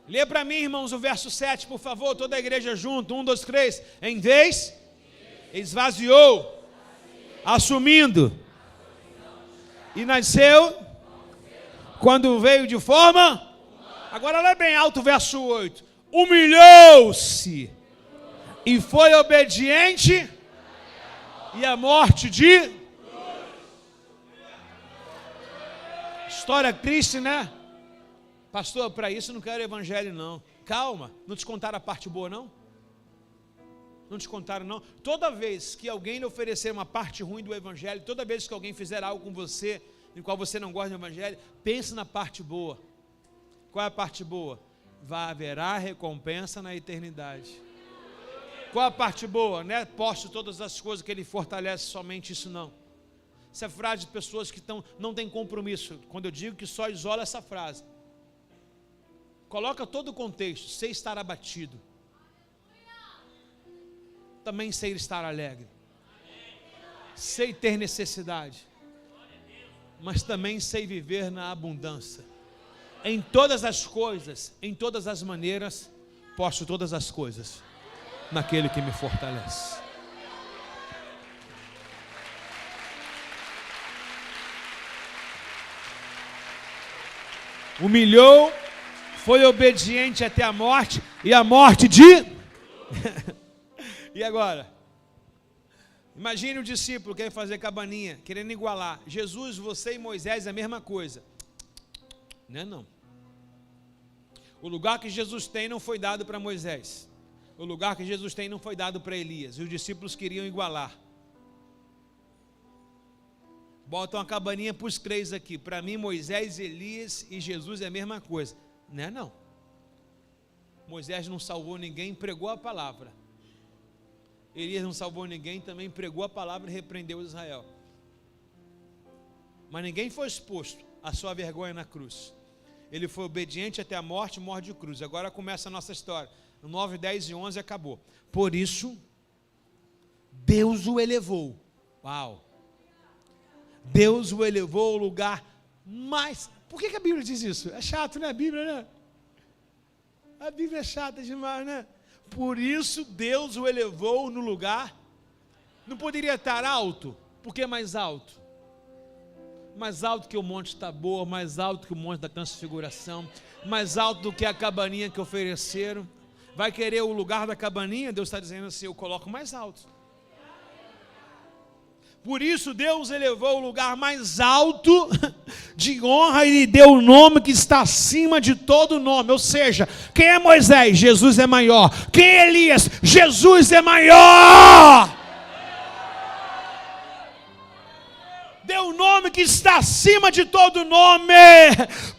Lê para mim, irmãos, o verso 7, por favor, toda a igreja junto, 1, 2, 3. Em vez, esvaziou, assumindo, e nasceu, quando veio de forma, agora lê bem alto o verso 8, humilhou-se, e foi obediente, e a morte de, história triste, né? Pastor, para isso eu não quero evangelho não. Calma, não te contaram a parte boa não? Não te contaram não? Toda vez que alguém lhe oferecer uma parte ruim do evangelho, toda vez que alguém fizer algo com você, em qual você não gosta do evangelho, pense na parte boa. Qual é a parte boa? Haverá recompensa na eternidade. Qual é a parte boa? Não é posto todas as coisas que ele fortalece, somente isso não. Essa é frase de pessoas que não têm compromisso. Quando eu digo que só isola essa frase, coloca todo o contexto, sei estar abatido, também sei estar alegre, sei ter necessidade, mas também sei viver na abundância. Em todas as coisas, em todas as maneiras, posso todas as coisas naquele que me fortalece. Humilhou, foi obediente até a morte, e a morte de... E agora? Imagine o discípulo querendo fazer cabaninha, querendo igualar. Jesus, você e Moisés é a mesma coisa. Não é não. O lugar que Jesus tem não foi dado para Moisés. O lugar que Jesus tem não foi dado para Elias. E os discípulos queriam igualar. Botam uma cabaninha para os três aqui. Para mim, Moisés, Elias e Jesus é a mesma coisa. Não é não. Moisés não salvou ninguém, pregou a palavra. Elias não salvou ninguém, também pregou a palavra e repreendeu Israel. Mas ninguém foi exposto à sua vergonha na cruz. Ele foi obediente até a morte, morte de cruz. Agora começa a nossa história. No 9, 10 e 11 acabou. Por isso, Deus o elevou. Uau! Deus o elevou ao lugar mais... Por que a Bíblia diz isso? É chato, né? A Bíblia, né? A Bíblia é chata demais, né? Por isso Deus o elevou no lugar. Não poderia estar alto. Por que mais alto? Mais alto que o monte Tabor, mais alto que o monte da Transfiguração, mais alto do que a cabaninha que ofereceram. Vai querer o lugar da cabaninha? Deus está dizendo assim, eu coloco mais alto. Por isso Deus elevou o lugar mais alto de honra e lhe deu o nome que está acima de todo nome. Ou seja, quem é Moisés? Jesus é maior. Quem é Elias? Jesus é maior. Deu o nome que está acima de todo nome.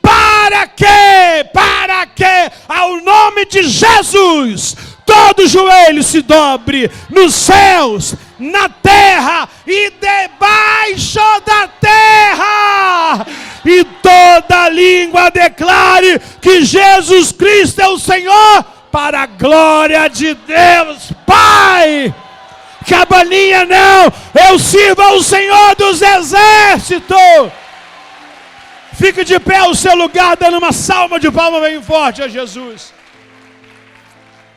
Para quê? Para que ao nome de Jesus todo joelho se dobre nos céus, na terra e debaixo da terra, e toda língua declare que Jesus Cristo é o Senhor, para a glória de Deus Pai. Cabaninha não, eu sirvo ao Senhor dos Exércitos. Fique de pé ao seu lugar, dando uma salva de palmas bem forte a Jesus.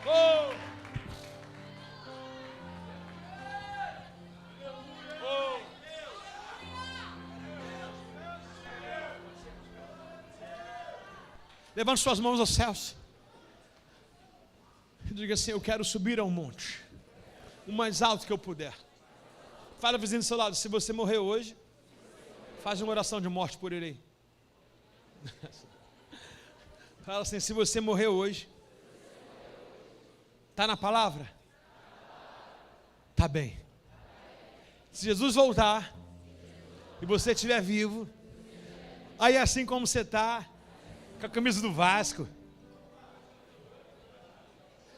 Oh. Oh. Levante suas mãos aos céus e diga assim, eu quero subir ao monte, o mais alto que eu puder. Fala vizinho do seu lado, se você morrer hoje, faz uma oração de morte por ele aí. Fala assim, se você morrer hoje, está na palavra? Está bem. Se Jesus voltar e você estiver vivo, aí assim como você está, com a camisa do Vasco,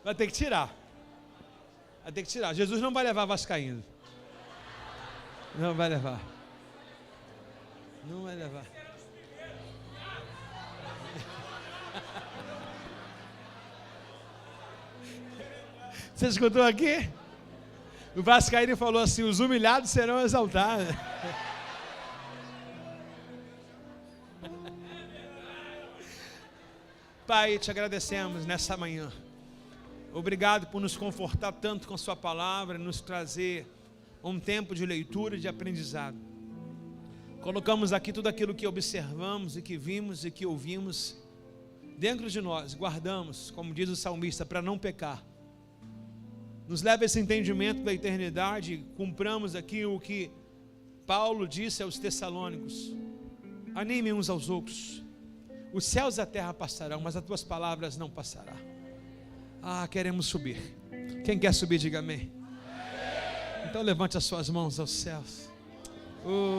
vai ter que tirar. Vai ter que tirar. Jesus não vai levar vascaíno. Não vai levar. Não vai levar. Você escutou aqui? O vascaíno falou assim, os humilhados serão exaltados. Pai, te agradecemos nessa manhã. Obrigado por nos confortar tanto com sua palavra, nos trazer um tempo de leitura e de aprendizado. Colocamos aqui tudo aquilo que observamos e que vimos e que ouvimos dentro de nós, guardamos, como diz o salmista, para não pecar. Nos leva a esse entendimento da eternidade, cumpramos aqui o que Paulo disse aos Tessalônicos. Animem uns aos outros. Os céus e a terra passarão, mas as tuas palavras não passarão. Ah, queremos subir. Quem quer subir, diga amém. Então levante as suas mãos aos céus. Oh.